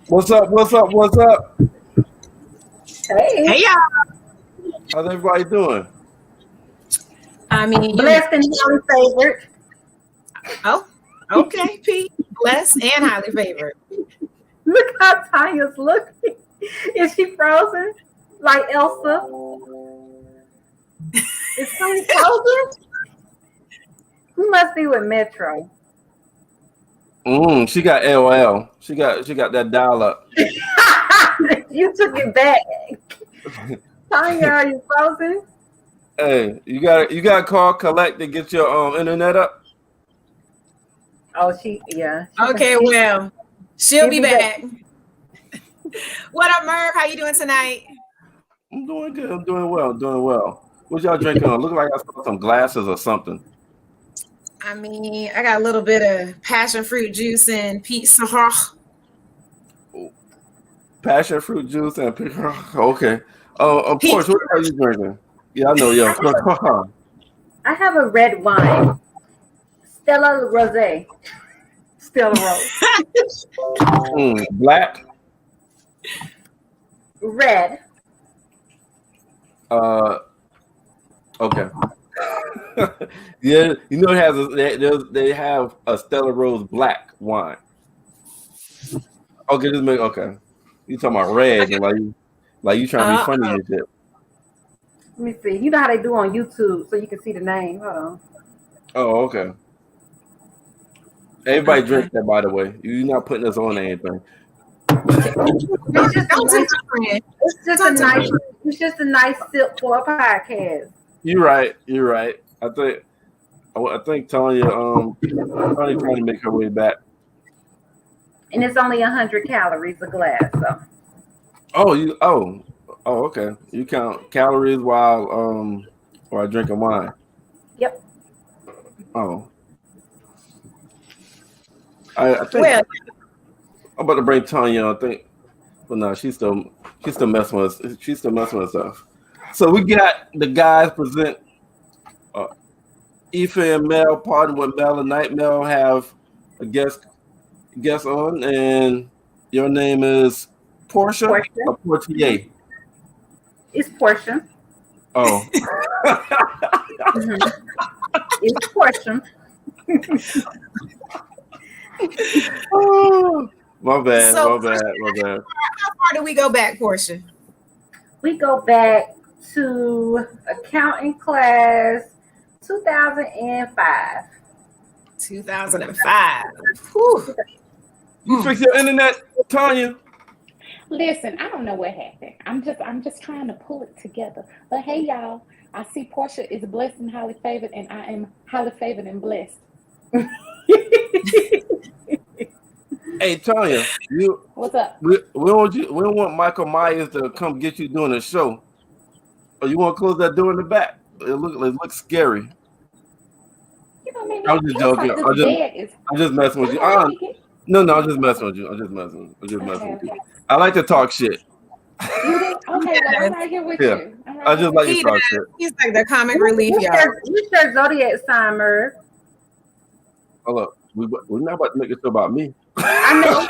What's up? What's up? What's up? Hey, Hey y'all. How's everybody doing? I mean, blessed and highly favored. oh, okay, Pete. Blessed and highly favored. Look how Tanya's looking. Is she frozen? Like Elsa? Is Tanya frozen? He must be with Metro. She got LOL. She got that dial up. You took it back. Tanya, are you frozen? Hey, you got to call collect to get your internet up. Oh, yeah. Okay, well, she'll be be back. What up, Merv? How you doing tonight? I'm doing good. I'm doing well. I'm doing well. What y'all drinking on? Look like I saw some glasses or something. I mean, I got a little bit of passion fruit juice and Pete Sahar. Passion fruit juice and okay. Of Peach. course. What are you drinking? Yeah, I know. Yeah, of course. I have a red wine. Stella Rose. Stella Rose. Black. Red. Okay. Yeah, you know it has they have a Stella Rose black wine. Okay, okay. You talking about red and like you trying to be funny and shit. Let me see. You know how they do on YouTube, so you can see the name. Hold on. Oh, okay. Everybody drink that, by the way. You're not putting us on anything. It's just a nice sip for a podcast. You're right. I think Tanya trying to make her way back. And it's only 100 calories a glass. So. Oh, okay. You count calories while drinking wine. Yep. Oh. I think I'm about to bring Tanya. I think, but no, she's still messing with us. She's still messing with stuff. So we got the guys present. Aoife and Mel, partner with Mel and Night. Mel have a guest on, and your name is Portia or Portier? It's Portia. Oh. It's Portia. Oh, my bad. So, my bad. How far do we go back, Portia? We go back to accounting class 2005. 2005. Whew. You fix your internet, Tanya? Listen, I don't know what happened. I'm just trying to pull it together. But hey, y'all, I see Portia is blessed and highly favored, and I am highly favored and blessed. Hey, Tanya, what's up? We don't want Michael Myers to come get you doing a show. Or you want to close that door in the back? It looks scary. You know, maybe I'm just joking. I'm just messing with you. No, I'm just messing with you. I'm just messing with you. I like to talk shit. You do? Okay, well, I'm right here with you. I just like to talk shit. He's like the comic relief, y'all. What's your zodiac sign, Merv? Hold up. We're not about to make it about me. I know.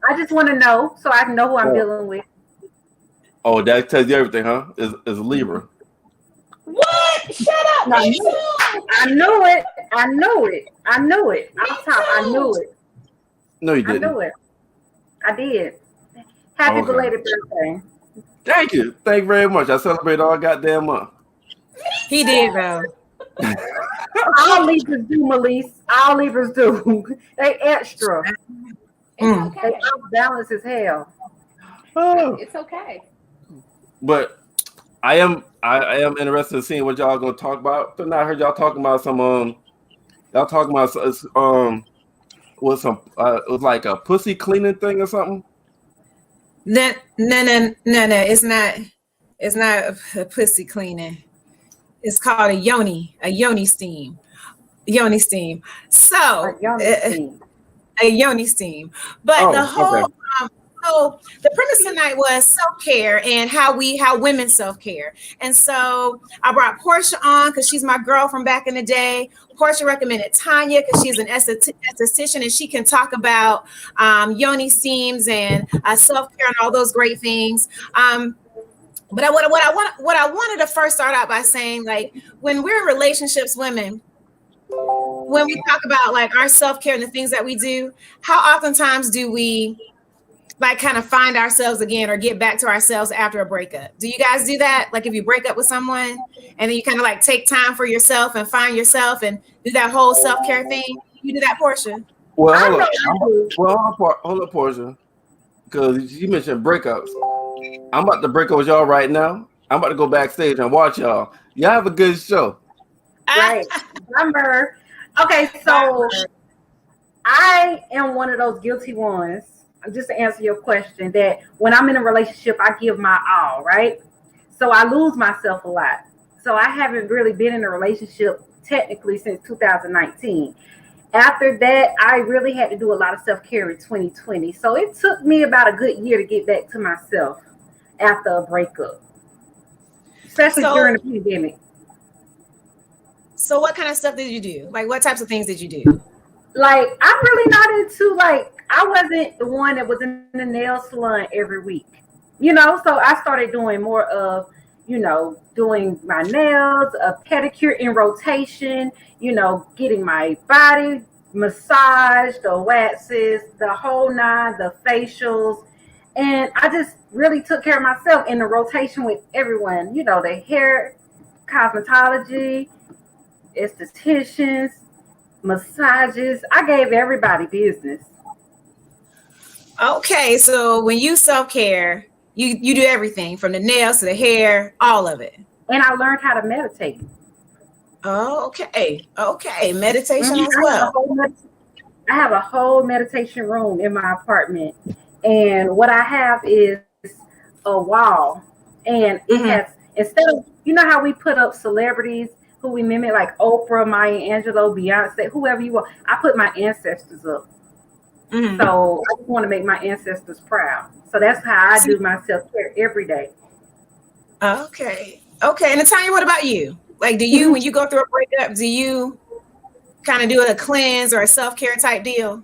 I just want to know so I can know who I'm dealing with. Oh, that tells you everything, huh? Is Libra. What? Shut up. I knew it. I knew it. Off top, I knew it. No, you didn't. I knew it. I did. Happy belated birthday. Thank you. Thank you very much. I celebrate all goddamn month. He did, though. All Libras do, Melise. All Libras do. They extra. It's okay. They balance as hell. Oh. It's okay. But I am interested in seeing what y'all gonna talk about. Tonight I heard y'all talking about some y'all talking about it was like a pussy cleaning thing or something. No. It's not a pussy cleaning. It's called a yoni steam. Yoni steam. So a yoni steam. But the whole So the premise tonight was self-care and how women self-care. And so I brought Portia on because she's my girl from back in the day. Portia recommended Tanya because she's an esthetician and she can talk about yoni steams and self-care and all those great things. But what I wanted to first start out by saying, like, when we're in relationships, women, when we talk about like our self-care and the things that we do, how oftentimes do we like kind of find ourselves again or get back to ourselves after a breakup? Do you guys do that? Like if you break up with someone and then you kind of like take time for yourself and find yourself and do that whole self-care thing? You do that, Portia? Well, hold up, Portia, because you mentioned breakups. I'm about to break up with y'all right now. I'm about to go backstage and watch y'all. Y'all have a good show. Right. Remember. Okay, so I am one of those guilty ones. Just to answer your question, that when I'm in a relationship, I give my all, right? So I lose myself a lot. So I haven't really been in a relationship technically since 2019. After that, I really had to do a lot of self-care in 2020. So it took me about a good year to get back to myself after a breakup, especially during the pandemic. So what kind of stuff did you do? Like what types of things did you do? Like, I'm really not into, like, I wasn't the one that was in the nail salon every week, you know? So I started doing more of, you know, doing my nails, a pedicure in rotation, you know, getting my body massaged, the waxes, the whole nine, the facials. And I just really took care of myself in the rotation with everyone, you know, the hair, cosmetology, estheticians, massages. I gave everybody business. Okay, so when you self-care, you do everything from the nails to the hair, all of it. And I learned how to meditate. Oh, okay. Meditation as well. I have a whole meditation room in my apartment. And what I have is a wall. And it has, instead of, you know how we put up celebrities who we mimic, like Oprah, Maya Angelou, Beyonce, whoever you want. I put my ancestors up. So I just want to make my ancestors proud. So that's how I do my self-care every day. Okay. And Natalia, what about you? Like, do you, when you go through a breakup, do you kind of do a cleanse or a self-care type deal?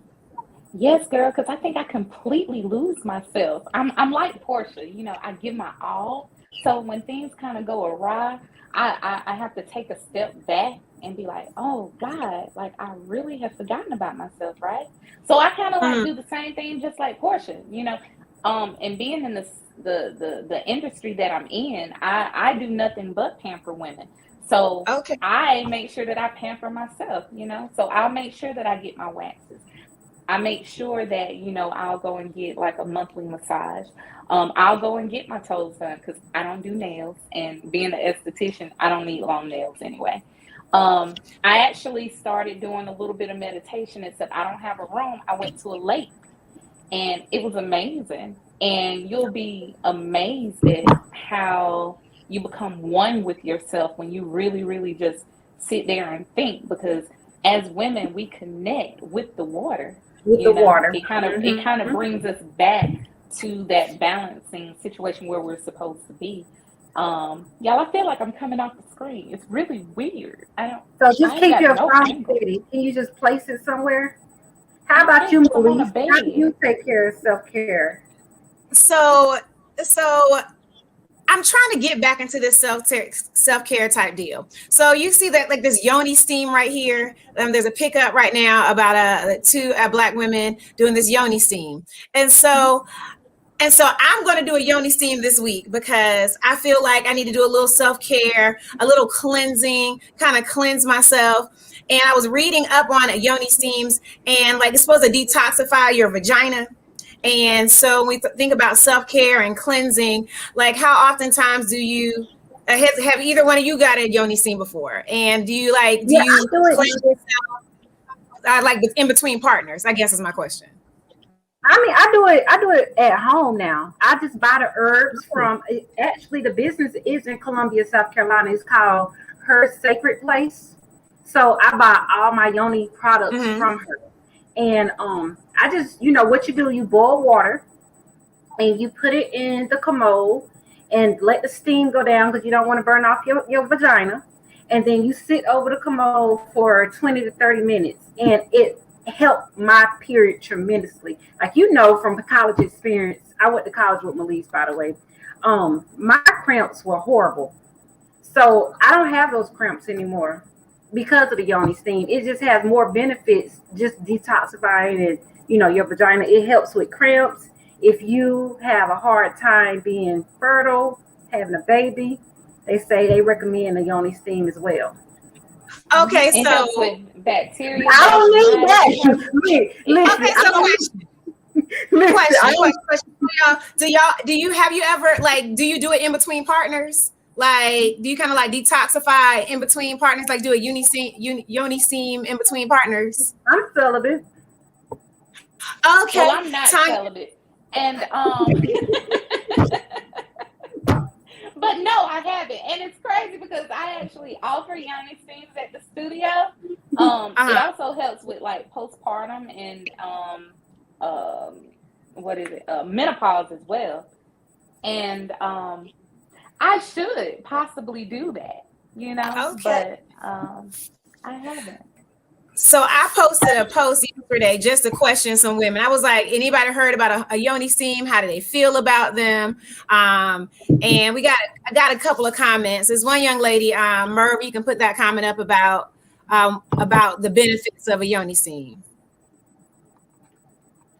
Yes, girl, because I think I completely lose myself. I'm like Portia, you know, I give my all. So when things kind of go awry, I have to take a step back and be like, oh God, like I really have forgotten about myself, right? So I kind of like do the same thing, just like Portia, you know, and being in the industry that I'm in, I do nothing but pamper women. So I make sure that I pamper myself, you know, so I'll make sure that I get my waxes. I make sure that, you know, I'll go and get like a monthly massage. I'll go and get my toes done because I don't do nails. And being an esthetician, I don't need long nails anyway. I actually started doing a little bit of meditation, except I don't have a room. I went to a lake and it was amazing. And you'll be amazed at how you become one with yourself when you really, really just sit there and think, because as women, we connect with the water. Water. It kind of brings us back to that balancing situation where we're supposed to be. Y'all, I feel like I'm coming off the screen. It's really weird. So just keep your phone steady. Can you just place it somewhere? How about you, Maurice? How do you take care of self-care? So I'm trying to get back into this self-care type deal. So you see that like this yoni steam right here. There's a pickup right now about two Black women doing this yoni steam. And so I'm going to do a yoni steam this week because I feel like I need to do a little self-care, a little cleansing, kind of cleanse myself. And I was reading up on yoni steams and like it's supposed to detoxify your vagina. And so when we think about self-care and cleansing, like how oftentimes do you have either one of you got a yoni steam before? And do you cleanse yourself like in between partners? I guess is my question. I mean, I do it at home now. I just buy the herbs from, actually the business is in Columbia, South Carolina. It's called Her Sacred Place. So I buy all my yoni products from her. And I just, you know, what you do, you boil water and you put it in the commode and let the steam go down because you don't want to burn off your vagina. And then you sit over the commode for 20 to 30 minutes. And it helped my period tremendously. Like, you know, from the college experience, I went to college with Melise, by the way. My cramps were horrible. So I don't have those cramps anymore because of the yoni steam. It just has more benefits, just detoxifying and, you know, your vagina. It helps with cramps. If you have a hard time being fertile, having a baby, they say they recommend the yoni steam as well. Okay, It so helps with bacteria. I don't need that. Listen, okay, so question. Have you ever, like, do you do it in between partners? Like, do you kind of like detoxify in between partners? Like, do a yoni steam in between partners? I'm celibate. Okay, Well, I'm not celibate, and but no, I haven't, and it's crazy because I actually offer yoni steams at the studio. It also helps with like postpartum and menopause as well, and I should possibly do that, you know, okay. But I haven't. So I posted a post yesterday just to question some women. I was like, anybody heard about a yoni steam? How do they feel about them? And I got a couple of comments. There's one young lady, Merv, you can put that comment up about the benefits of a yoni steam.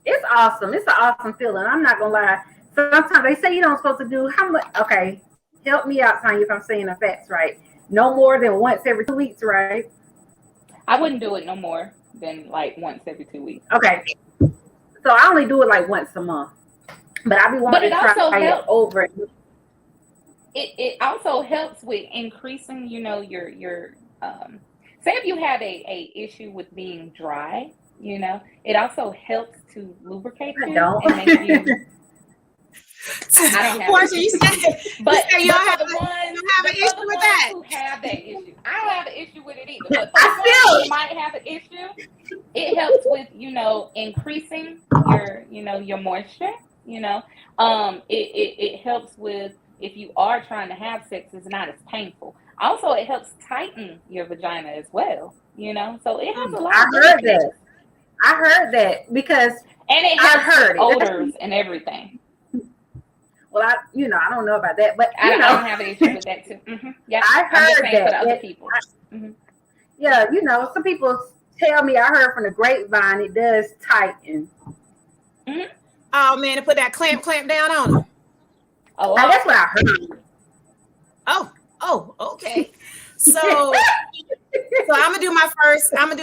It's awesome. It's an awesome feeling. I'm not gonna lie. Sometimes they say you don't supposed to do how much. Okay, help me out, Tanya, if I'm saying the facts right. No more than once every 2 weeks, right? I wouldn't do it no more than like once every 2 weeks. Okay. So I only do it like once a month. But I be wanting to try it over. It also helps with increasing, you know, your say if you have a issue with being dry, you know, it also helps to lubricate you and make you I don't have Portia, you said, but you don't have an issue with that. Who have that issue? I don't have an issue with it either. But for someone who might have an issue, it helps with, you know, increasing your moisture. You know, it helps with if you are trying to have sex, it's not as painful. Also, it helps tighten your vagina as well. You know, so it has a lot. I heard that because it helps with odors and everything. Well, I don't know about that, but I don't have an issue with that too. Mm-hmm. Yeah, I heard that for the other people. Yeah, you know, some people tell me. I heard from the grapevine it does tighten. Mm-hmm. Oh man, to put that clamp down on them. Oh, that's what I heard. Oh, okay. So I'm gonna do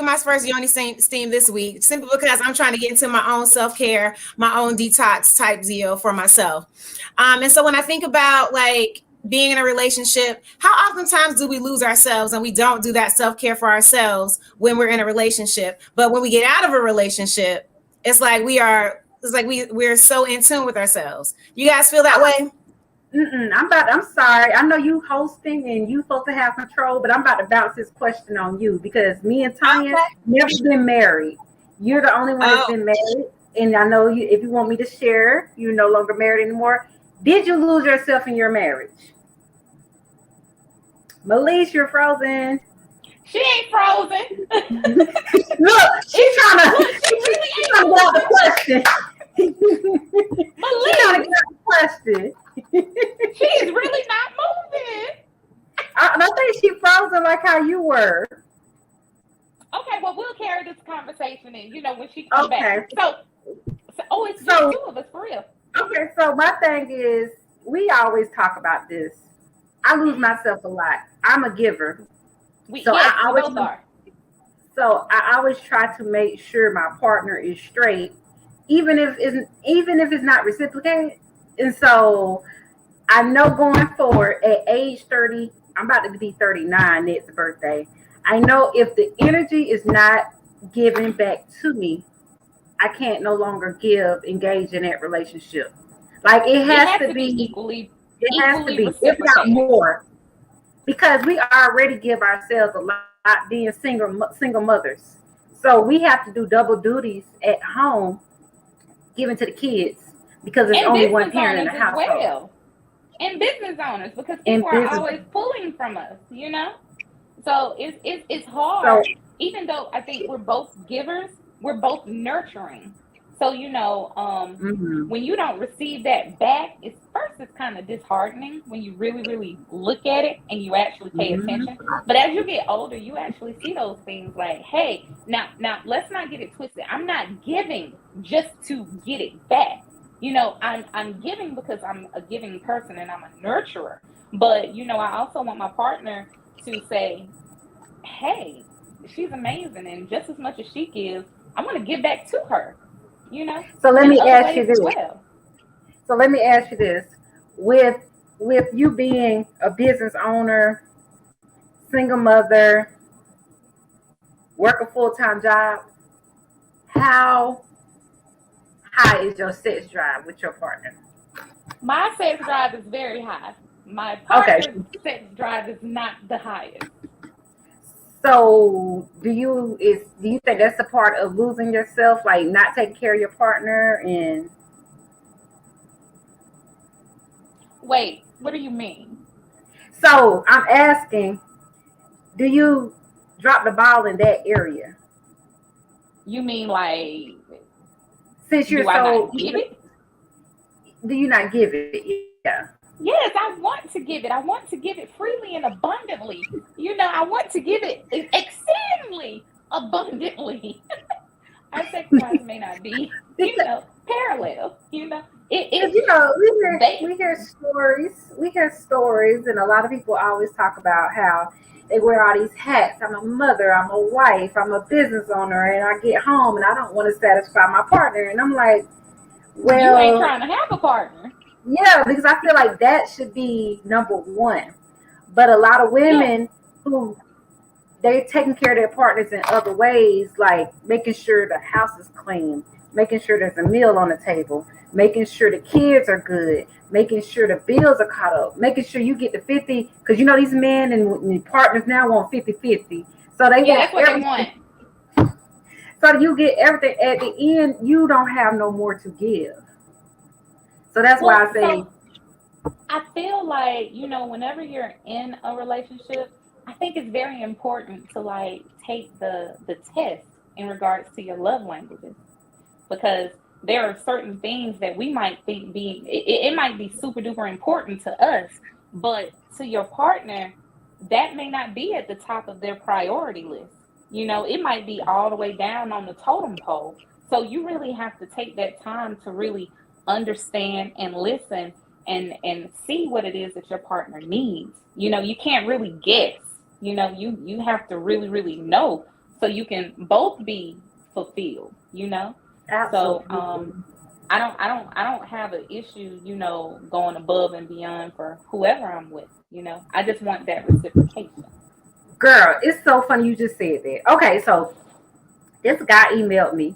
my first yoni steam this week, simply because I'm trying to get into my own self-care, my own detox type deal for myself. And so when I think about like being in a relationship, how oftentimes do we lose ourselves and we don't do that self-care for ourselves when we're in a relationship? But when we get out of a relationship, it's like we're so in tune with ourselves. You guys feel that way? I'm sorry. I know you hosting and you supposed to have control, but I'm about to bounce this question on you because me and Tanya never been married. You're the only one that's been married, and I know you. If you want me to share, you're no longer married anymore. Did you lose yourself in your marriage? Melise, you're frozen. She ain't frozen. Look, she's trying to get out the question. She's trying to get out the question. She's really not moving. I think she frozen like how you were. Okay, well, we'll carry this conversation in, when she comes back. So it's two of us, for real. Okay, so my thing is, we always talk about this. I lose myself a lot. I'm a giver. I always try to make sure my partner is straight, even if it's not reciprocated. And so I know going forward at age 30, I'm about to be 39 next birthday. I know if the energy is not given back to me, I can't no longer engage in that relationship. Like it has to be equally. It has to be, if not more, because we already give ourselves a lot being single mothers. So we have to do double duties at home, giving to the kids. because there's And only one business parent in owners the as household. well. And business owners, because And people are business. always pulling from us, you know? So it's So hard, even though I think we're both givers, we're both nurturing. So, mhm. when you don't receive that back, it's kind of disheartening when you really, really look at it and you actually pay Mhm. attention. But as you get older, you actually see those things like, hey, now let's not get it twisted. I'm not giving just to get it back. I'm giving because I'm a giving person and I'm a nurturer. But I also want my partner to say, hey, she's amazing, and just as much as she gives, I want to give back to her, So let in me other ask you ways as this. well. So let me ask you this: with you being a business owner, single mother, work a full-time job, how high is your sex drive with your partner? My sex drive is very high. My Okay. partner's sex drive is not the highest. So do you think that's a part of losing yourself, like not taking care of your partner? And Wait, what do you mean? so I'm asking, do you drop the ball in that area? You mean like, Since you're do I so, not give it? do you not give it? Yeah. Yes, I want to give it. I want to give it freely and abundantly. I want to give it exceedingly abundantly. Our sex drives may not be, parallel. Because They, we hear stories, and a lot of people always talk about how they wear all these hats. I'm a mother, I'm a wife, I'm a business owner, and I get home and I don't want to satisfy my partner. And I'm like, you ain't well, trying to have a partner. yeah, because I feel like that should be number one. But a lot of women who they're taking care of their partners in other ways, like making sure the house is clean, making sure there's a meal on the table, making sure the kids are good, making sure the bills are caught up, making sure you get the 50, because these men and partners now want 50-50. So they Yeah, want that's what they everything. want. So you get everything. At the end, you don't have no more to give. So that's why Well, I say, so I feel like, whenever you're in a relationship, I think it's very important to like take the test in regards to your love languages, because there are certain things that we might think it might be super duper important to us, but to your partner, that may not be at the top of their priority list. It might be all the way down on the totem pole. So you really have to take that time to really understand and listen and see what it is that your partner needs. You can't really guess. You have to really, really know so you can both be fulfilled. So absolutely. I don't have an issue, going above and beyond for whoever I'm with. I just want that reciprocation. Girl, it's so funny you just said that. Okay, so this guy emailed me,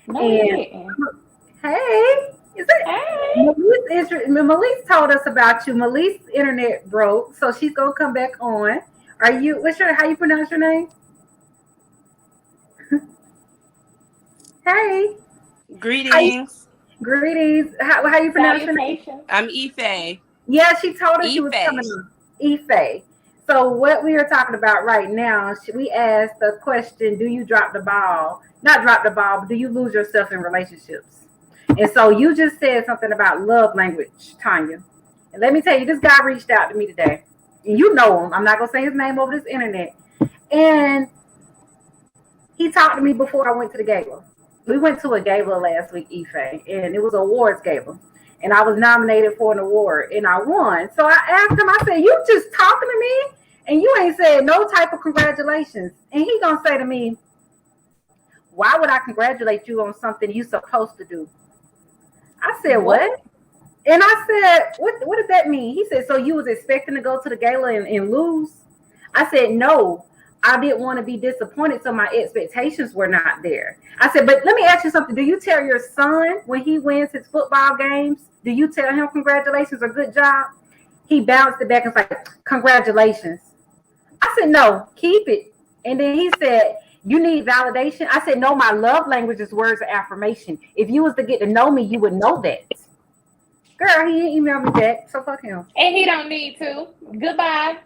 No, he and didn't. hey, is it Hey, Melise told us about you. Melise internet broke, so she's gonna come back on. Are you? How you pronounce your name? Hey, Greetings. greetings. How you pronounce your name? salutations. I'm Ife. Yeah, she told us she was Ife. coming on. Ife. So what we are talking about right now, we asked the question: do you drop the ball? Not drop the ball, but do you lose yourself in relationships? And so you just said something about love language, Tanya. And let me tell you, this guy reached out to me today. And you know him. I'm not gonna say his name over this internet. And he talked to me before I went to the gala. We went to a gala last week, Ife, and it was an awards gala. And I was nominated for an award and I won. So I asked him, I said, you just talking to me and you ain't said no type of congratulations. And he gonna say to me, why would I congratulate you on something you supposed to do? I said, what? And I said, what does that mean? He said, so you was expecting to go to the gala and lose? I said, no, I didn't want to be disappointed, so my expectations were not there. I said, but let me ask you something. Do you tell your son when he wins his football games, do you tell him congratulations or good job? He bounced it back and was like, congratulations. I said, no, keep it. And then he said, you need validation. I said, no, my love language is words of affirmation. If you was to get to know me, you would know that. Girl, he didn't email me back, so fuck him. And he don't need to. Goodbye.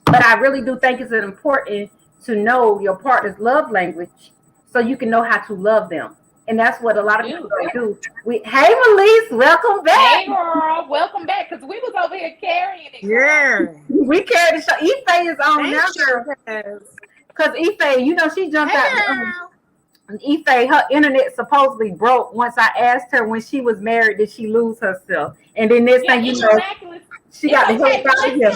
But I really do think it's important to know your partner's love language so you can know how to love them. And that's what a lot of people don't do. Hey, Melise, welcome back. Hey, girl, welcome back. Because we was over here carrying it. Yeah. We carried the show. Ife is on now, girl. Because Ife, you know, she jumped out. Ife, her internet supposedly broke once I asked her when she was married, did she lose herself? And then this thing, you know, she got the whole out of here.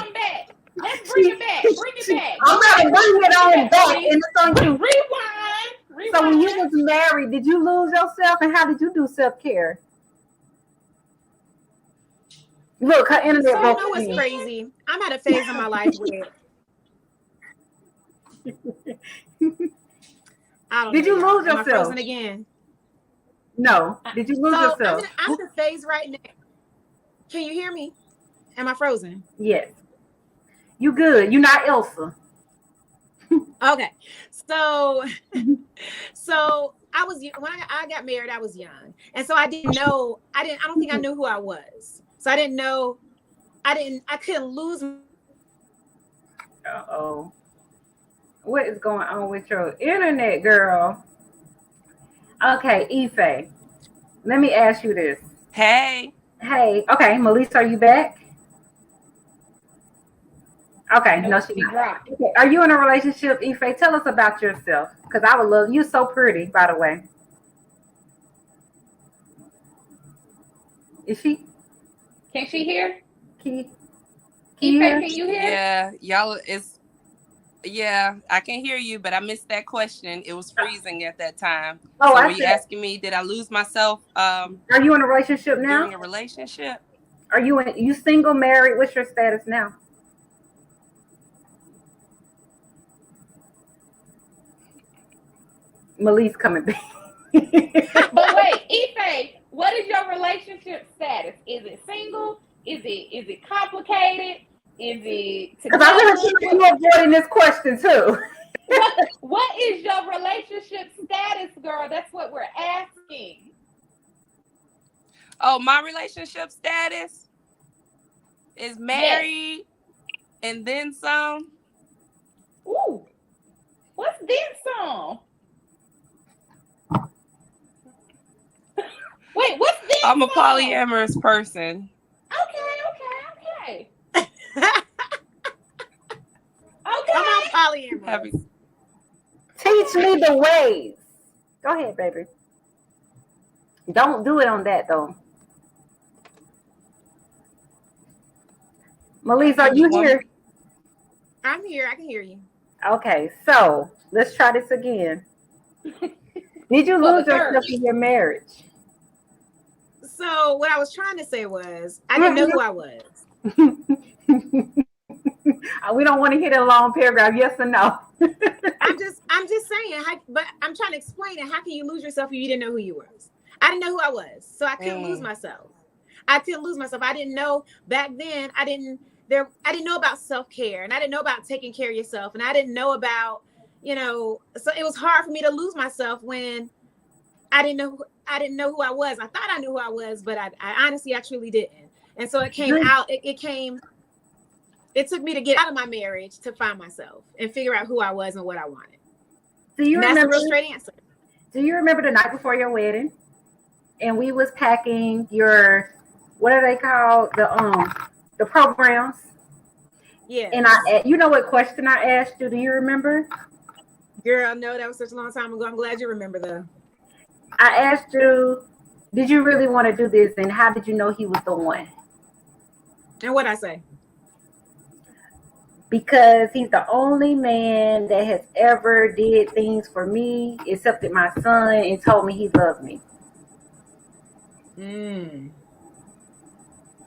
Let's bring it back. Bring it back. I'm going to bring it on back. And it's on you. Rewind. So when you was married, did you lose yourself? And how did you do self-care? Look, her internet So you broke. know what's crazy? I'm at a phase in my life where I don't Did you know. lose Am I yourself? frozen again? No. Did you lose So yourself? I'm in a phase right now. Can you hear me? Am I frozen? Yes. You good. You're not Elsa. Okay. So I was when I got married, I was young. And so I don't think I knew who I was. So I didn't know, I couldn't lose. Uh-oh. What is going on with your internet, girl? Okay, Ife. Let me ask you this. Hey. Hey, okay, Melise, are you back? Okay, no, she's not. Okay. Are you in a relationship, Ife? Tell us about yourself. Because I would love you. So pretty, by the way. Is she? Can she hear? Can Ife, can you hear? Yeah, y'all yeah, I can hear you, but I missed that question. It was freezing at that time. Oh, so I were you said, asking me, did I lose myself are you in a relationship now? during a relationship? Are you single, married? What's your status now? Melise coming back. But wait, Ife, what is your relationship status? Is it single? Is it complicated? Is it Because I really think you avoiding this question too. what is your relationship status, girl? That's what we're asking. Oh, my relationship status is married and then some. Ooh, what's this song? Wait, what's this? I'm a song? polyamorous person. Okay. Come on, polyamorous. Teach me the ways. Go ahead, baby. Don't do it on that though. Melise, are you here? I'm here. I can hear you. Okay, so let's try this again. Did you lose yourself in your marriage? So what I was trying to say was I didn't know who I was. We don't want to hear a long paragraph. Yes or no? I'm just saying. But I'm trying to explain it. How can you lose yourself if you didn't know who you was? I didn't know who I was, so I couldn't lose myself. I didn't know back then. I didn't know about self-care, and I didn't know about taking care of yourself, and I didn't know about, so it was hard for me to lose myself when I didn't know who I was. I thought I knew who I was, but I honestly, I truly didn't. And so it came out, it took me to get out of my marriage to find myself and figure out who I was and what I wanted. Do you remember? remember? That's the straight answer. Do you remember the night before your wedding? And we was packing your, what are they called? The programs. Yeah. And you know what question I asked you? Do you remember? Girl, no, that was such a long time ago. I'm glad you remember though. I asked you, did you really want to do this? And how did you know he was the one? And what'd I say? Because he's the only man that has ever did things for me, accepted my son, and told me he loved me.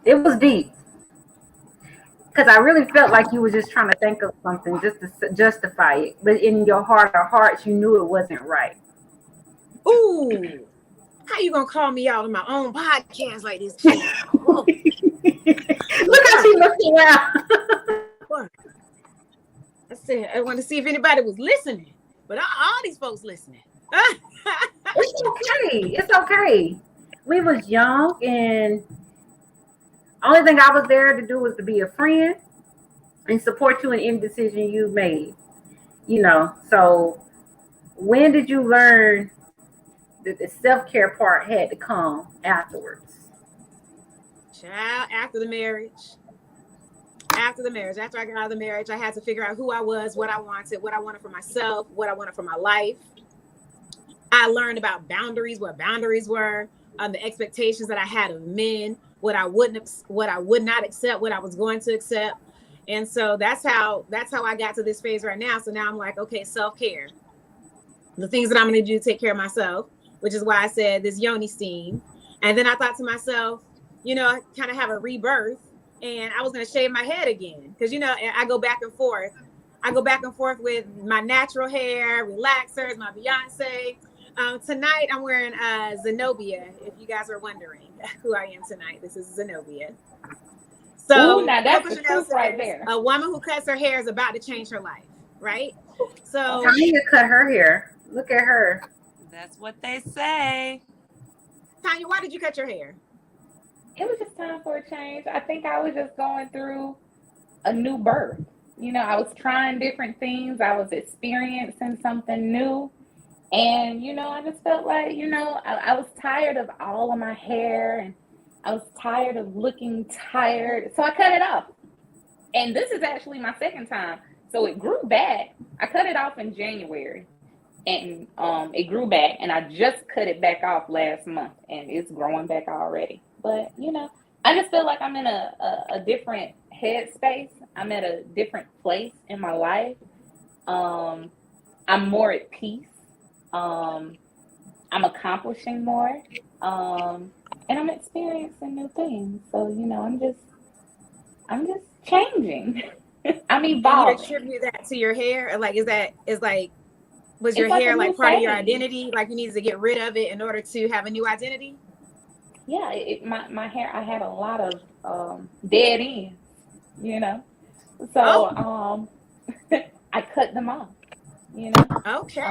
It was deep. Because I really felt like you were just trying to think of something just to justify it. But in your heart of hearts, you knew it wasn't right. Ooh. How you gonna call me out on my own podcast like this? Look how she looking around. I said I want to see if anybody was listening, but all these folks listening. It's okay. It's okay. We was young and Only thing I was there to do was to be a friend and support you in any decision you made. So when did you learn that the self-care part had to come afterwards? Child, after the marriage. After the marriage, after I got out of the marriage, I had to figure out who I was, what I wanted for myself, what I wanted for my life. I learned about boundaries, what boundaries were, the expectations that I had of men, what I would not accept, what I was going to accept. And so that's how I got to this phase right now. So now I'm like, okay, self-care. The things that I'm going to do to take care of myself, which is why I said this yoni steam. And then I thought to myself, I kind of have a rebirth, and I was going to shave my head again. Because, I go back and forth. I go back and forth with my natural hair, relaxers, my Beyonce. Tonight, I'm wearing Zenobia, if you guys are wondering who I am tonight. This is Zenobia. So ooh, now that's Coco the Chanel truth right says, there. a woman who cuts her hair is about to change her life, right? So Tanya cut her hair. Look at her. That's what they say. Tanya, why did you cut your hair? It was just time for a change. I think I was just going through a new birth. I was trying different things. I was experiencing something new. And, I just felt like, I was tired of all of my hair, and I was tired of looking tired. So I cut it off. And this is actually my second time. So it grew back. I cut it off in January, and it grew back, and I just cut it back off last month, and it's growing back already. But, I just feel like I'm in a different headspace. I'm at a different place in my life. I'm more at peace. I'm accomplishing more. And I'm experiencing new things. So, I'm just changing. I'm evolving. You attribute that to your hair? Like, was your It's like hair a like new part of your phase. identity? Like you needed to get rid of it in order to have a new identity? Yeah, my hair, I had a lot of dead ends, So I cut them off, Okay.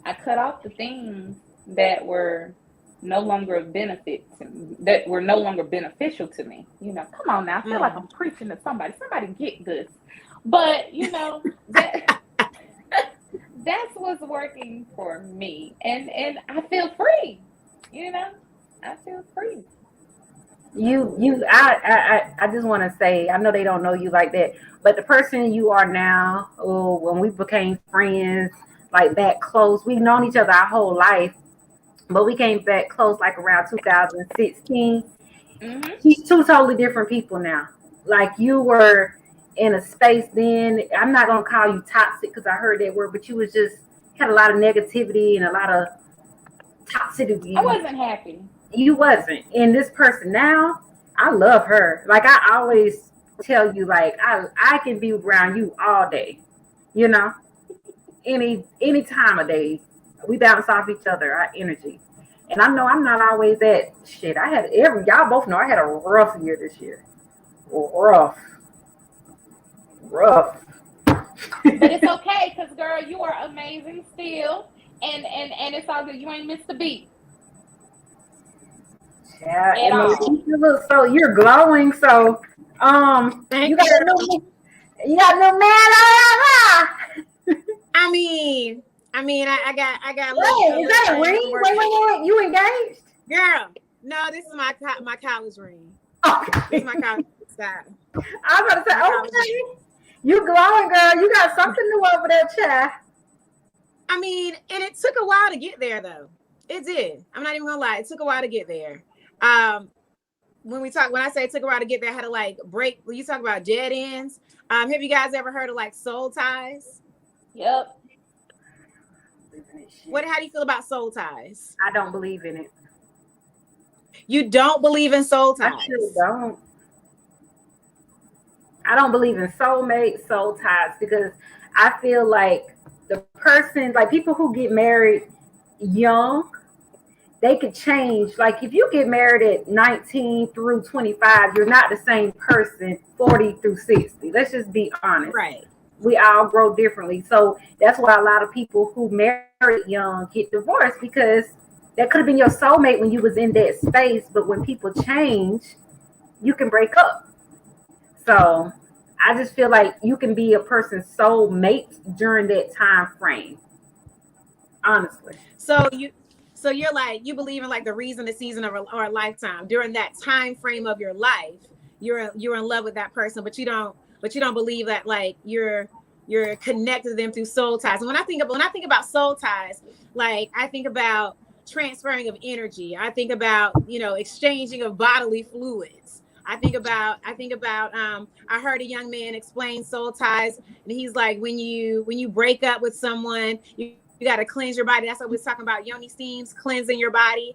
I cut off the things that were no longer that were no longer beneficial to me. Come on now, I feel like I'm preaching to somebody. Somebody get this. But that that's what's working for me. And I feel free. I feel free. I just want to say, I know they don't know you like that, but the person you are now, when we became friends, like that close, we've known each other our whole life, but we came back close like around 2016. Mm-hmm. He's two totally different people now. Like you were in a space then, I'm not going to call you toxic because I heard that word, but you was just had a lot of negativity and a lot of toxicity. I wasn't happy. You wasn't. And this person now, I love her. Like I always tell you, like I can be around you all day, any time of day. We bounce off each other, our energy. And I know I'm not always that shit. Y'all both know I had a rough year this year. Rough. But it's okay, because girl, you are amazing still. And it's all good. You ain't missed a beat. Yeah, so you're glowing. So you got no man. I got a Wait, is that a ring? Wait, you engaged? Girl, no, this is my college ring. Okay. This is my college style. I was about to say, okay. You glowing, girl. You got something new over there, child. And it took a while to get there, though. It did. I'm not even gonna lie. It took a while to get there. When I say it took a while to get there, I had to break. When you talk about dead ends, have you guys ever heard of soul ties? Yep. How do you feel about soul ties? I don't believe in it. You don't believe in soul ties? I sure don't. I don't believe in soulmate, soul ties, because I feel like the person, like people who get married young, they could change. Like if you get married at 19 through 25, you're not the same person 40 through 60. Let's just be honest. Right. We all grow differently. So that's why a lot of people who marry young get divorced, because that could have been your soulmate when you was in that space. But when people change, you can break up. So I just feel like you can be a person's soulmate during that time frame. Honestly. So you're like, you believe in like the reason, the season, or a lifetime. During that time frame of your life, you're in love with that person, but you don't believe that like you're connected to them through soul ties. And when I think about soul ties, like I think about transferring of energy. I think about, exchanging of bodily fluids. I think about I heard a young man explain soul ties, and he's like, when you break up with someone, you got to cleanse your body. That's what we're talking about. Yoni steams, cleansing your body,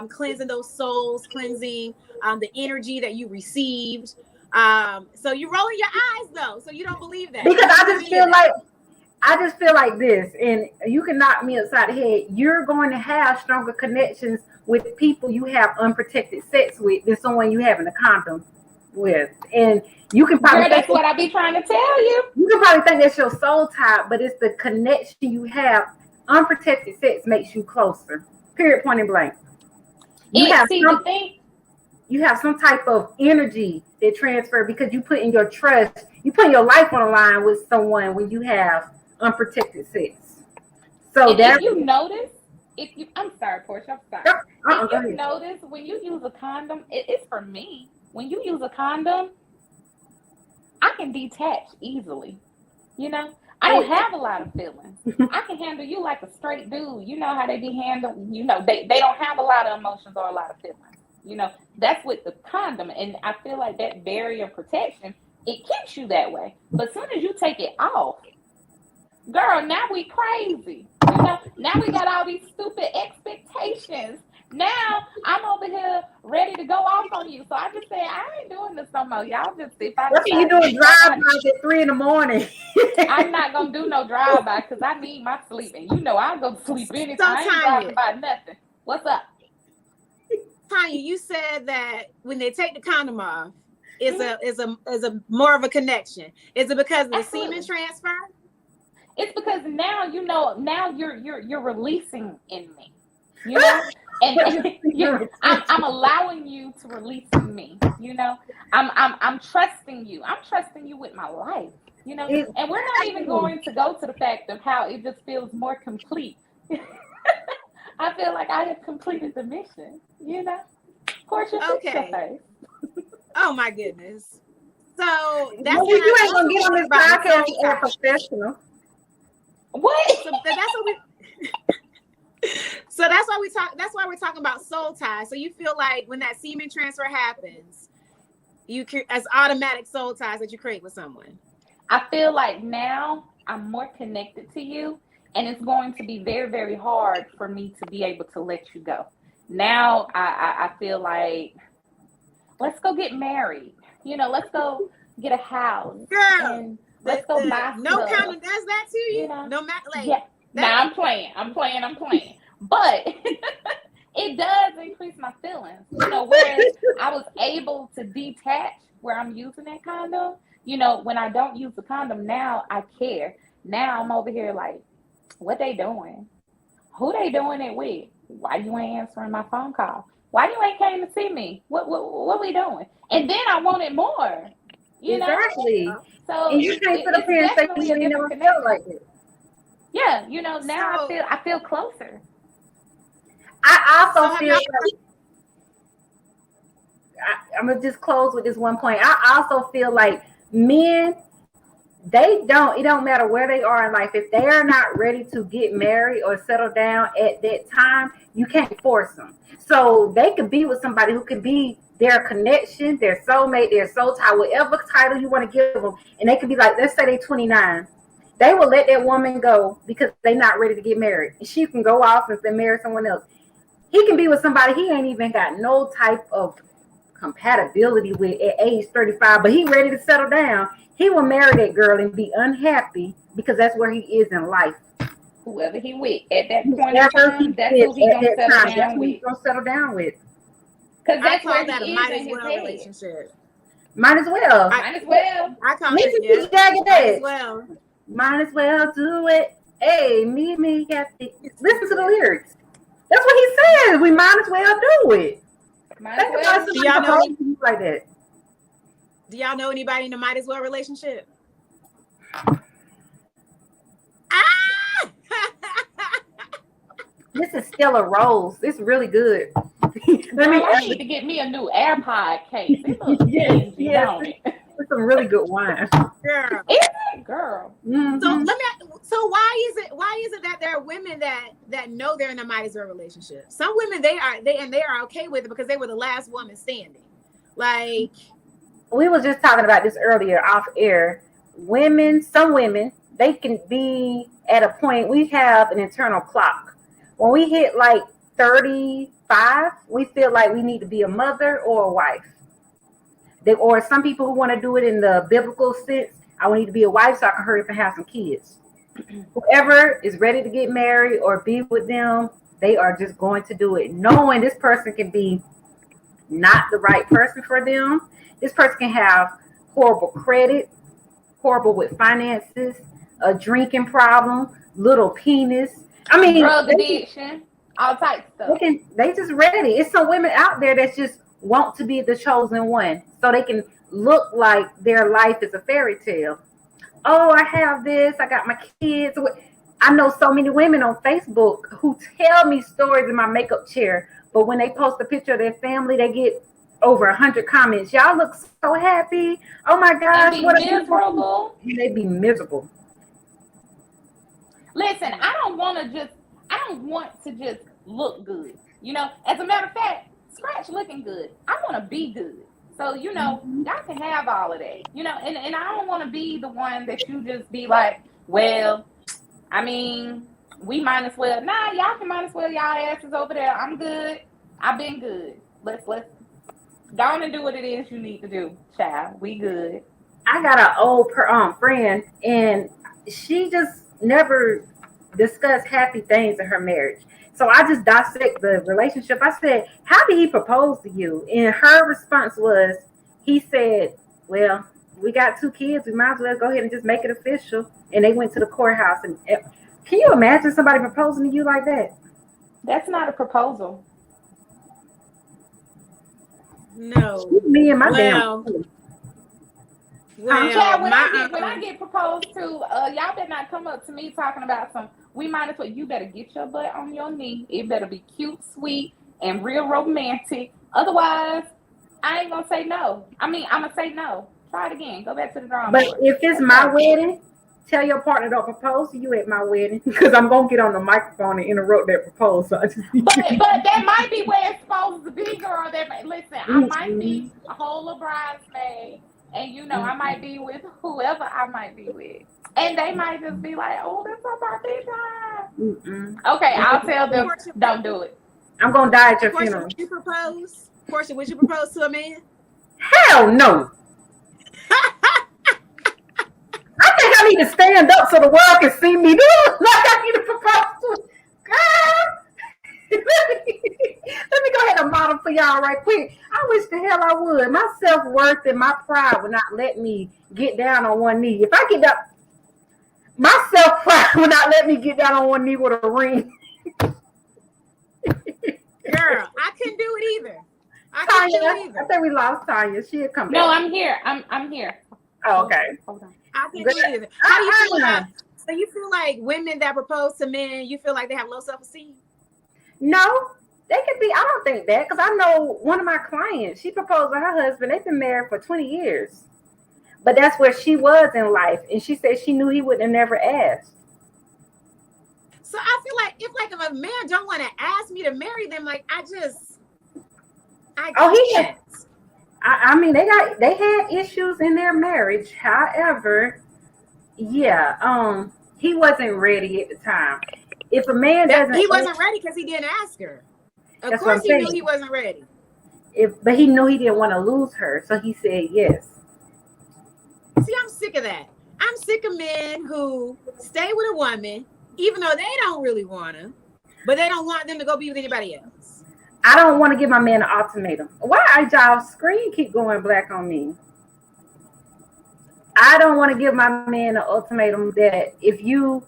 cleansing those souls, cleansing the energy that you received. So you're rolling your eyes though, so you don't believe that. Because I just feel like this, and you can knock me upside the head. You're going to have stronger connections with people you have unprotected sex with than someone you having a condom with. And you can probably Girl, that's what I be trying to tell you. You can probably think that's your soul tie, but it's the connection you have. Unprotected sex makes you closer. Period, point and blank. You have some type of energy that transfer because you put in your trust, you put your life on the line with someone when you have unprotected sex. So if you notice, I'm sorry, Portia, I'm sorry. If you notice, when you use a condom, it's for me. When you use a condom, I can detach easily. I don't have a lot of feelings. I can handle you like a straight dude. You know how they be handled. They don't have a lot of emotions or a lot of feelings. That's with the condom. And I feel like that barrier of protection, it keeps you that way. But as soon as you take it off, girl, now we crazy. Now we got all these stupid expectations. Now I'm over here ready to go off on you. So I just say I ain't doing this no more. Y'all just if I what are you doing drive-bys at 3 a.m? I'm not gonna do no drive-by because I need my sleep. And I'll go to sleep anytime. I ain't driving by nothing. What's up? Tanya, you said that when they take the condom off, is a more of a connection. Is it because of the semen transfer? It's because now now you're releasing in me. And I'm allowing you to release in me. I'm trusting you. I'm trusting you with my life. And we're not even going to go to the fact of how it just feels more complete. I feel like I have completed the mission. Portia, okay. Oh my goodness. So that's you ain't gonna get on this podcast as a professional. What? So that's why we talk. That's why we're talking about soul ties. So you feel like when that semen transfer happens, as automatic soul ties that you create with someone. I feel like now I'm more connected to you, and it's going to be very, very hard for me to be able to let you go. Now I feel like let's go get married. Let's go get a house. Girl, and let's go buy no stuff. kind of does that to you. No matter yeah. Now I'm playing. But it does increase my feelings. Whereas I was able to detach where I'm using that condom. When I don't use the condom, now I care. Now I'm over here like, what they doing? Who they doing it with? Why you ain't answering my phone call? Why you ain't came to see me? What we doing? And then I wanted more. Exactly. So and you can't sit up here and say you never felt like it. Yeah, now I feel closer. I also feel like I'm gonna just close with this one point. I also feel like men, it don't matter where they are in life. If they are not ready to get married or settle down at that time, you can't force them. So they could be with somebody who could be their connection, their soulmate, their soul tie, whatever title you want to give them. And they could be like, let's say they're 29. They will let that woman go because they're not ready to get married. And she can go off and marry someone else. He can be with somebody he ain't even got no type of compatibility with at age 35, but he ready to settle down. He will marry that girl and be unhappy because that's where he is in life. Whoever he with at that point in time, that's who he gonna settle down with. He's gonna settle down with. Because that's where that he a might is as in his well head. Relationship. Might as well. Might as well. I call Might it well. Might as well do it. Hey, me, got the listen to the lyrics. That's what he said. We might as well do it. Might as well. Do y'all know like that? Do y'all know anybody in the might as well relationship? This is Stella Rose. It's really good. Let me. I need to get me a new AirPod case. It looks Yes, dingy, yes. don't it? It's some really good wine. Girl. Girl. Mhm. So so why is it that there are women that know they're in a might as well relationship? Some women they are okay with it because they were the last woman standing. Like, We were just talking about this earlier off air. Some women, they can be at a point. We have an internal clock. When we hit like 35, we feel like we need to be a mother or a wife. Or some people who want to do it in the biblical sense, I need to be a wife so I can hurry up and have some kids. Whoever is ready to get married or be with them, they are just going to do it, knowing this person can be not the right person for them. This person can have horrible credit, horrible with finances, a drinking problem, little penis. I mean, Drug addiction, all types of stuff. they just ready. It's some women out there that just want to be the chosen one so they can look like their life is a fairy tale. Oh, I have this, I got my kids. I know so many women on Facebook who tell me stories in my makeup chair, but when they post a picture of their family, they get over 100 comments. Y'all look so happy. Oh my gosh, They be what miserable. they be miserable. Listen, I don't want to just look good. You know, as a matter of fact, scratch looking good. I want to be good. So, you know, y'all can have all of that. You know, and I don't want to be the one that you just be like, well, I mean, we might as well. Nah, y'all can might as well y'all asses over there. I'm good. I've been good. Let's go on and do what it is you need to do, child. We good. I got an old friend, and she just never discussed happy things in her marriage. So I just dissect the relationship. I said, how did he propose to you? And her response was, he said, well, we got 2 kids. We might as well go ahead and just make it official. And they went to the courthouse. And can you imagine somebody proposing to you like that? That's not a proposal. no. Me and my Well, damn. Child, when my I get proposed to, y'all better not come up to me talking about some. We might as well. You better get your butt on your knee. It better be cute, sweet, and real romantic. Otherwise, I ain't gonna say no. I mean, I'm gonna say no. Try it again. Go back to the drawing But board. if it's my wedding, tell your partner don't propose to you at my wedding, because I'm gonna get on the microphone and interrupt that proposal. But that might be where it's supposed to be, girl. Listen, I might be a whole bridesmaid, and you know, I might be with whoever I might be with. And they might just be like, oh, that's my birthday time. Okay, I'll tell them, don't do it. I'm going to die at your Portia, funeral. would you propose? Portia, would you propose to a man? Hell no. I think I need to stand up so the world can see me. Like I need to propose to girl. Let me go ahead and model for y'all right quick. I wish the hell I would. My self-worth and my pride would not let me get down on one knee. If I get down, my self-pride would not let me get down on one knee with a ring. Girl, I couldn't do it either. Tanya, I think we lost Tanya. She'll come back. No, I'm here. I'm here. Oh, okay. Hold on. I couldn't do it either. How do you feel about? So you feel like women that propose to men, you feel like they have low self-esteem? No, they could be. I don't think that, because I know one of my clients, she proposed to her husband. They've been married for 20 years. But that's where she was in life. And she said she knew he would have never asked. So I feel like if a man don't want to ask me to marry them, like I can't. I mean, they had issues in their marriage. However, yeah, he wasn't ready at the time. If a man doesn't, he wasn't ready because he didn't ask her. Of course, he knew he wasn't ready. But he knew he didn't want to lose her, so he said yes. See, I'm sick of that. I'm sick of men who stay with a woman even though they don't really want to, but they don't want them to go be with anybody else. I don't want to give my man an ultimatum. Why y'all screen keep going black on me? I don't want to give my man an ultimatum that if you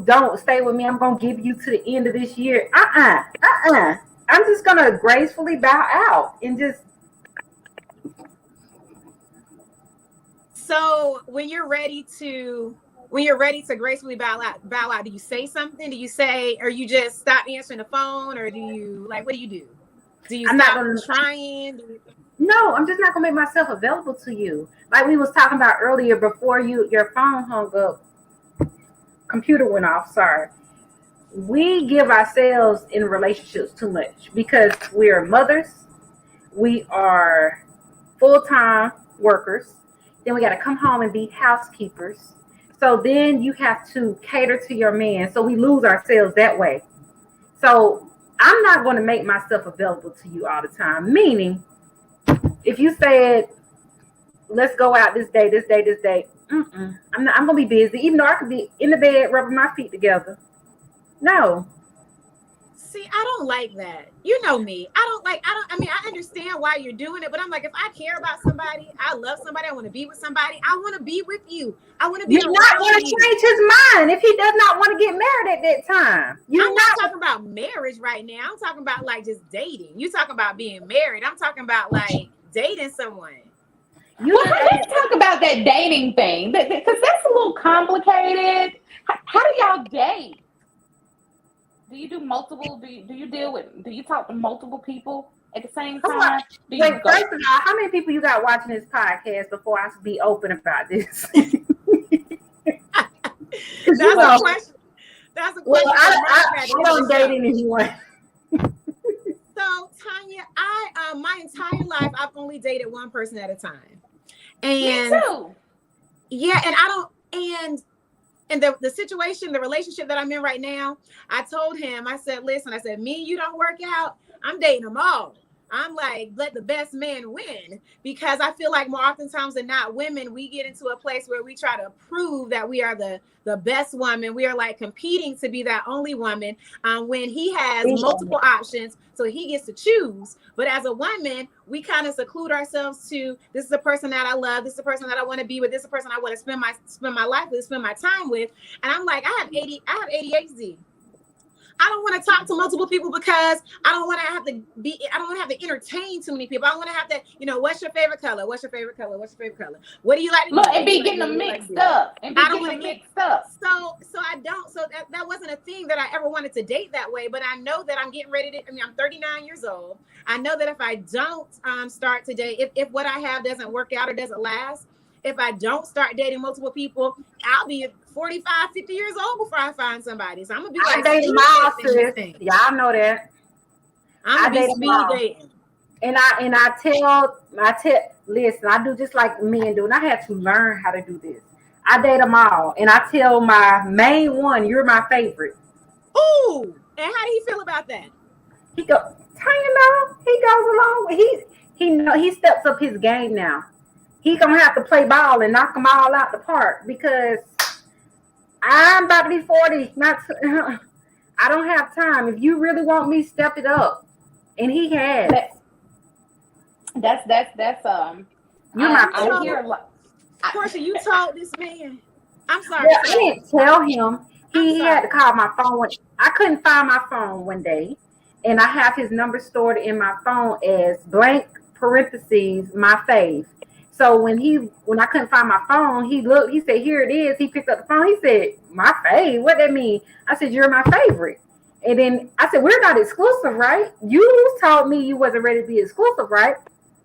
don't stay with me, I'm gonna give you to the end of this year. I'm just gonna gracefully bow out and just So when you're ready to gracefully bow out, do you say something? Do you say, or you just stop answering the phone, or do you like, what do you do? Do you stop trying? No, I'm just not gonna make myself available to you. Like we was talking about earlier before your phone hung up, computer went off, sorry. We give ourselves in relationships too much because we are mothers, we are full-time workers, then we got to come home and be housekeepers. So then you have to cater to your man. So we lose ourselves that way. So I'm not going to make myself available to you all the time. Meaning, if you said, let's go out this day, I'm going to be busy, even though I could be in the bed rubbing my feet together. No. See, I don't like that. You know me. I mean, I understand why you're doing it, but I'm like, if I care about somebody, I love somebody, I want to be with somebody, I want to be with you. I want to be. You're not going to change his mind if he does not want to get married at that time. I'm not talking about marriage right now. I'm talking about like just dating. You talking about being married. I'm talking about like dating someone. Let's talk about that dating thing because that's a little complicated. How do y'all date? Do you do multiple? Do you talk to multiple people at the same time? Wait, first of all, how many people you got watching this podcast before I be open about this? That's a question. That's a question. Well, I don't date anyone. So Tanya, my entire life I've only dated one person at a time. And me too. Yeah, and I don't and the situation, the relationship that I'm in right now, I told him, I said, listen, me and you don't work out. I'm dating them all. I'm like, let the best man win, because I feel like more oftentimes than not, women, we get into a place where we try to prove that we are the best woman. We are like competing to be that only woman when he has multiple options. So he gets to choose. But as a woman, we kind of seclude ourselves to, this is the person that I love. This is the person that I want to be with. This is the person I want to spend my life with, spend my time with. And I'm like, I have ADHD. I don't want to talk to multiple people because I don't want to have to entertain too many people. I don't want to have to, what's your favorite color? What's your favorite color? What's your favorite color? What do you like to do? Look, and be getting them mixed up. I don't want to mixed up. So I don't. So that wasn't a thing that I ever wanted to date that way. But I know that I'm getting ready to. I'm 39 years old. I know that if I don't start to date, if what I have doesn't work out or doesn't last, if I don't start dating multiple people, I'll be 45, 50 years old before I find somebody. So I'm gonna be like, y'all know that. I'm gonna be speed dating. And I tell, listen, I do just like men do, and I had to learn how to do this. I date them all, and I tell my main one, you're my favorite. Ooh, and how do you feel about that? He goes along with he steps up his game now. He gonna have to play ball and knock them all out the park because I'm about to be 40. I don't have time. If you really want me, step it up. And he has. That's you're my I hear a lot. Portia, you told this man. I'm sorry. Well, I didn't tell him. He had to call my phone. I couldn't find my phone one day, and I have his number stored in my phone as blank parentheses my fave. So when I couldn't find my phone, he looked, he said, here it is. He picked up the phone. He said, my fave? What that mean? I said, you're my favorite. And then I said, we're not exclusive, right? You told me you wasn't ready to be exclusive, right?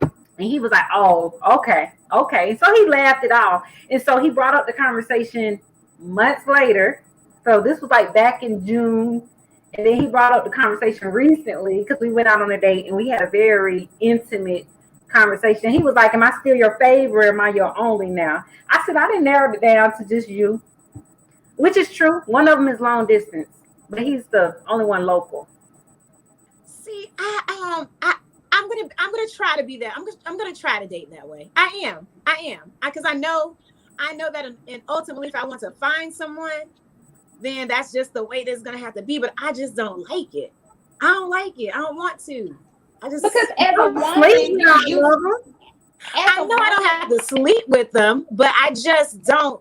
And he was like, oh, okay. So he laughed it off. And so he brought up the conversation months later. So this was like back in June. And then he brought up the conversation recently because we went out on a date and we had a very intimate conversation. He was like, am I still your favorite? Am I your only now? I said, I didn't narrow it down to just you, which is true. One of them is long distance, but he's the only one local. See, I'm gonna try to be that. I'm gonna try to date that way. I am because I know that, and ultimately, if I want to find someone, then that's just the way it's gonna have to be. But I just don't like it. I don't like it. I don't want to. Because as a woman, I know I don't have to sleep with them, but I just don't.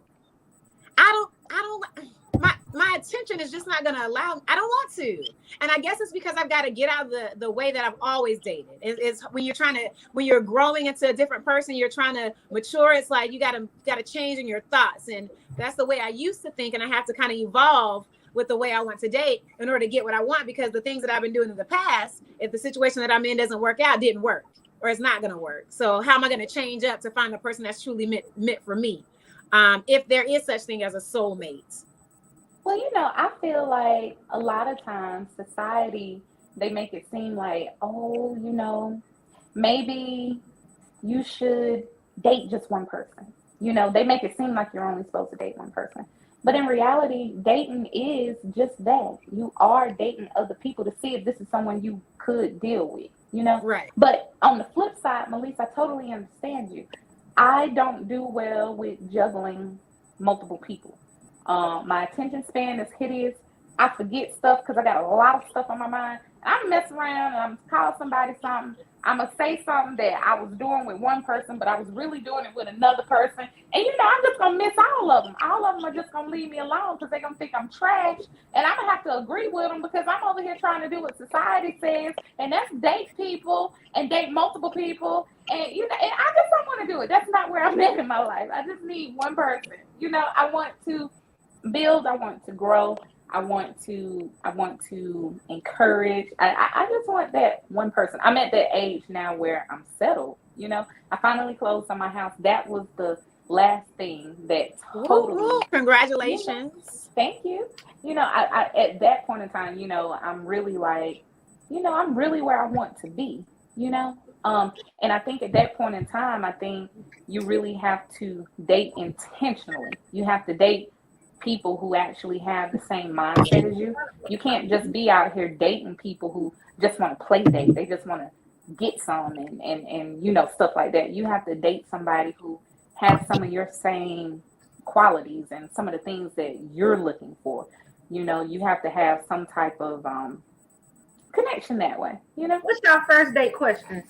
my attention is just not going to allow. I don't want to. And I guess it's because I've got to get out of the way that I've always dated. It's when you're growing into a different person, you're trying to mature. It's like you got to change in your thoughts. And that's the way I used to think. And I have to kind of evolve with the way I want to date in order to get what I want, because the things that I've been doing in the past, if the situation that I'm in doesn't work out, didn't work, or it's not going to work. So how am I going to change up to find a person that's truly meant for me? If there is such thing as a soulmate. Well, I feel like a lot of times society, they make it seem like, oh, maybe you should date just one person. They make it seem like you're only supposed to date one person. But in reality, dating is just that. You are dating other people to see if this is someone you could deal with, Right. But on the flip side, Melissa, I totally understand you. I don't do well with juggling multiple people. My attention span is hideous. I forget stuff because I got a lot of stuff on my mind. I'm messing around and I'm calling somebody something. I'm going to say something that I was doing with one person, but I was really doing it with another person. And, I'm just going to miss all of them. All of them are just going to leave me alone because they're going to think I'm trash. And I'm going to have to agree with them because I'm over here trying to do what society says. And that's date people and date multiple people. And, and I just don't want to do it. That's not where I'm at in my life. I just need one person. I want to build. I want to grow. I want to encourage. I just want that one person. I'm at that age now where I'm settled. I finally closed on my house. That was the last thing that totally. Ooh, congratulations. Thank you. I at that point in time, I'm really like, I'm really where I want to be. And I think at that point in time, I think you really have to date intentionally. You have to date people who actually have the same mindset as you. You can't just be out here dating people who just want to play date. They just want to get some and stuff like that. You have to date somebody who has some of your same qualities and some of the things that you're looking for. You have to have some type of connection that way. What's your first date questions?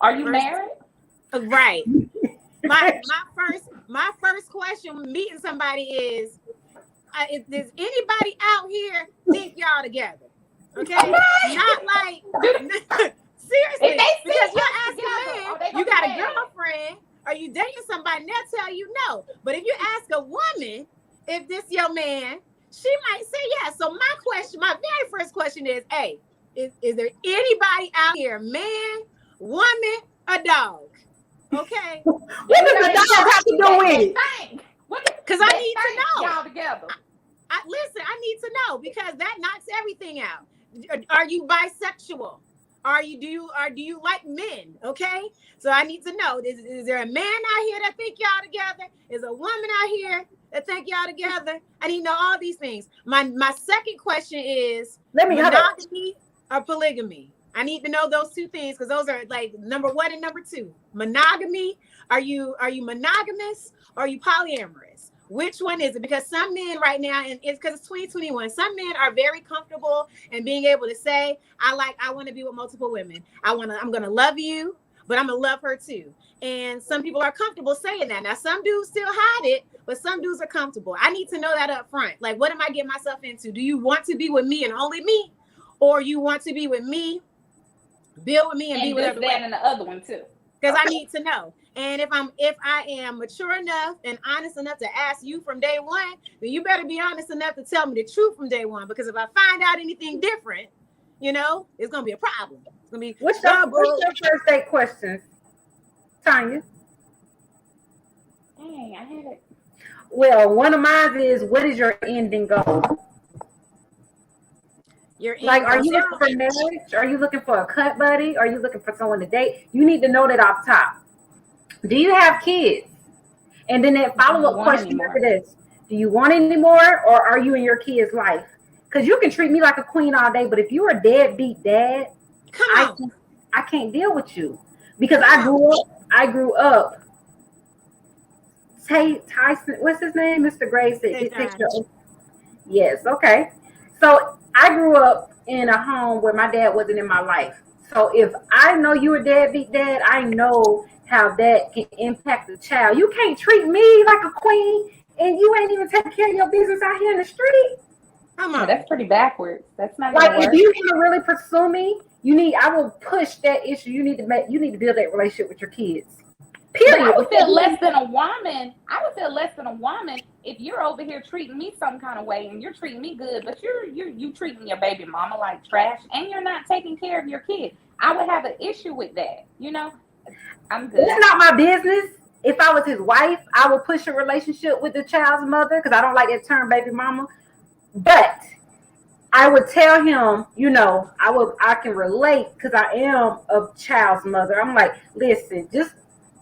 Are you married? Right. My first question meeting somebody is, does anybody out here think y'all together? Okay, not like seriously, because you're asking men, you got a girlfriend, are you dating somebody? They'll tell you no. But if you ask a woman if this your man, she might say yes. So my very first question is, hey, is there anybody out here, man, woman, a dog? Okay. What does the dog have to do with it? Because I need to know. Y'all together. Listen, I need to know because that knocks everything out. Are you bisexual? Do you like men? Okay. So I need to know. Is there a man out here that think y'all together? Is a woman out here that think y'all together? I need to know all these things. My second question is monogamy or polygamy? I need to know those two things because those are like number 1 and number 2. Monogamy. Are you monogamous or are you polyamorous? Which one is it? Because some men right now, and it's because it's 2021, some men are very comfortable in being able to say, I want to be with multiple women. I'm going to love you, but I'm going to love her too. And some people are comfortable saying that. Now, some dudes still hide it, but some dudes are comfortable. I need to know that up front. Like, what am I getting myself into? Do you want to be with me and only me? Or you want to be with me, build with me, and be with that and the other one too? Because I need to know. And if I am mature enough and honest enough to ask you from day one, then you better be honest enough to tell me the truth from day one. Because if I find out anything different, it's gonna be a problem. It's gonna be what's your first date questions, Tanya? Dang, I had it. Well, one of mine is, what is your ending goal? Are you looking for marriage? Are you looking for a cut buddy? Are you looking for someone to date? You need to know that off top. Do you have kids? And then that follow-up question after this. Do you want any more, or are you in your kid's life? Because you can treat me like a queen all day, but if you're a deadbeat dad, I can't deal with you. Because I grew up. Tyson, what's his name? Mr. Gray said, yes, okay. So I grew up in a home where my dad wasn't in my life. So if I know you're a deadbeat dad, I know how that can impact the child. You can't treat me like a queen and you ain't even taking care of your business out here in the street. Come Yeah, on. that's pretty backwards. That's not Like gonna if work. you want to really pursue me, I will push that issue. You need to build that relationship with your kids. But Period. I would feel less than a woman. I would feel less than a woman if you're over here treating me some kind of way and you're treating me good, but you treating your baby mama like trash and you're not taking care of your kid. I would have an issue with that. I'm good. It's not my business. If I was his wife, I would push a relationship with the child's mother because I don't like that term baby mama. But I would tell him, I can relate because I am a child's mother. I'm like, listen, just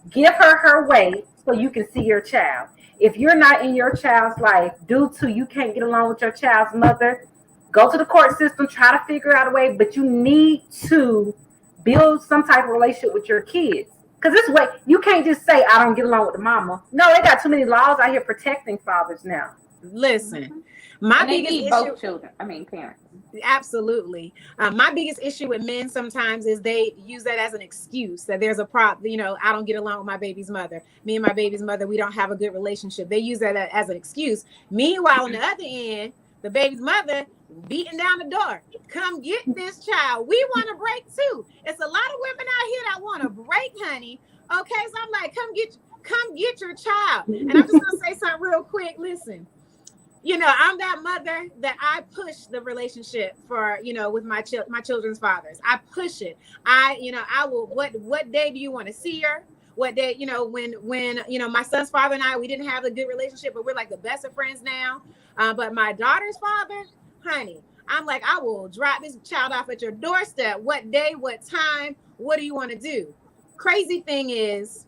give her way so you can see your child. If you're not in your child's life due to you can't get along with your child's mother, go to the court system, try to figure out a way, but you need to build some type of relationship with your kids. Because this way, you can't just say, I don't get along with the mama. No, they got too many laws out here protecting fathers now. Listen, my And they biggest need issue, both children. I mean, parents. absolutely. My biggest issue with men sometimes is they use that as an excuse that there's a problem. I don't get along with my baby's mother. Me and my baby's mother, we don't have a good relationship. They use that as an excuse. Meanwhile, on the other end, the baby's mother beating down the door. Come get this child. We want a break too. It's a lot of women out here that want a break, honey. Okay, so I'm like, come get your child. And I'm just gonna say something real quick. Listen, I'm that mother that I push the relationship for, with my children's fathers. I push it. I will. What day do you want to see her? What day? When my son's father and I, we didn't have a good relationship, but we're like the best of friends now. But my daughter's father, honey, I'm like, I will drop this child off at your doorstep. What day? What time? What do you want to do? Crazy thing is.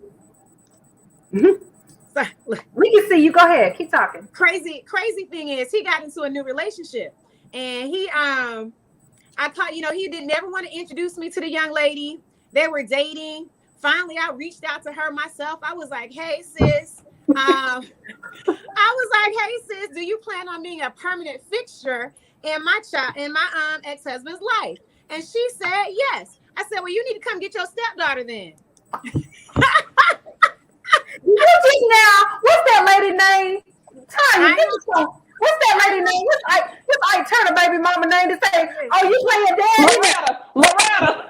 We can see you. Go ahead. Keep talking. Crazy thing is he got into a new relationship and he I thought, he didn't ever want to introduce me to the young lady. They were dating. Finally, I reached out to her myself. I was like, hey sis. Do you plan on being a permanent fixture in my ex-husband's life? And she said yes. I said, well, you need to come get your stepdaughter then. You just now, what's that lady name? Tanya, what's that lady name? What's Ike Turner baby mama name to say, oh, you play your daddy? Loretta.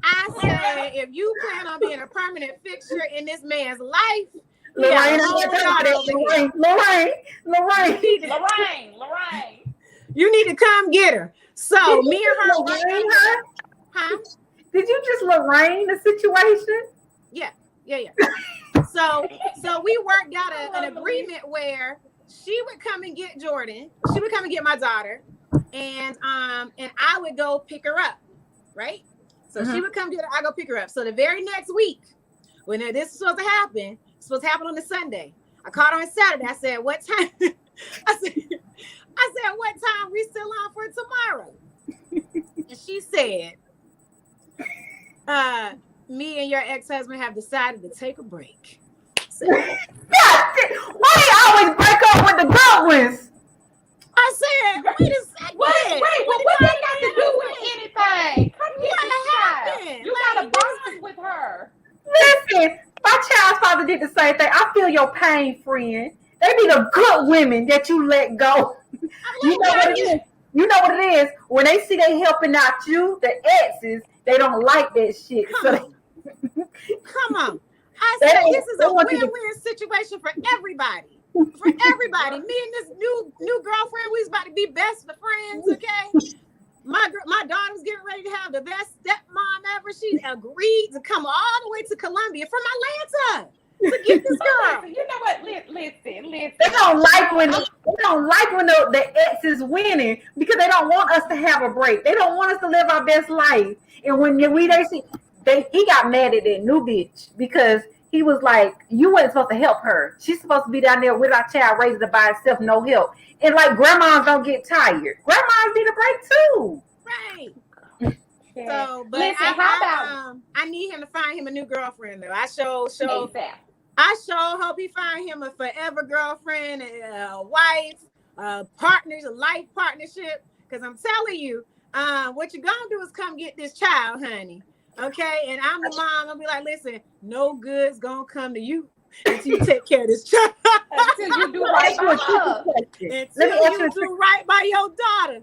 I said, if you plan on being a permanent fixture in this man's life, Lorraine. you need to come get her. So me and her, Lorraine her? huh? Did you just Lorraine the situation? Yeah. So we worked out an agreement where she would come and get Jordan. She would come and get my daughter, and I would go pick her up, right? So she would come get her. I go pick her up. So the very next week, when this is supposed to happen, it's supposed to happen on a Sunday. I called her on Saturday. I said, "What time?" I said, "What time we still on for tomorrow?" And she said, me and your ex-husband have decided to take a break. So, why you always break up with the good ones? I said, wait a second. Wait, what that got to do with anything? Come get What this child. happened? You got a bond with her. Listen, my child's father did the same thing. I feel your pain, friend. They be the good women that you let go. You know what it is? You know what it is? When they see they helping out you, the exes, they don't like that shit. Come on. I said this is a win-win situation for everybody. For everybody. Me and this new girlfriend, we was about to be best of friends, okay? My daughter's getting ready to have the best stepmom ever. She agreed to come all the way to Columbia from Atlanta to get this girl. You know what? Listen. They don't like when the ex is winning because they don't want us to have a break. They don't want us to live our best life. And when he got mad at that new bitch because he was like, you weren't supposed to help her. She's supposed to be down there with our child raising her by herself, no help. And like grandmas don't get tired. Grandmas need a break too. Right. Yeah. So, but Listen, how about I need him to find him a new girlfriend though. I ASAP? hope he find him a forever girlfriend, a wife, partners, a life partnership. Because I'm telling you, what you're gonna do is come get this child, honey. Okay, and I'm the mom. I'll be like, listen, no good's gonna come to you until you take care of this child. Until you do right by her. Until you do right by your daughter.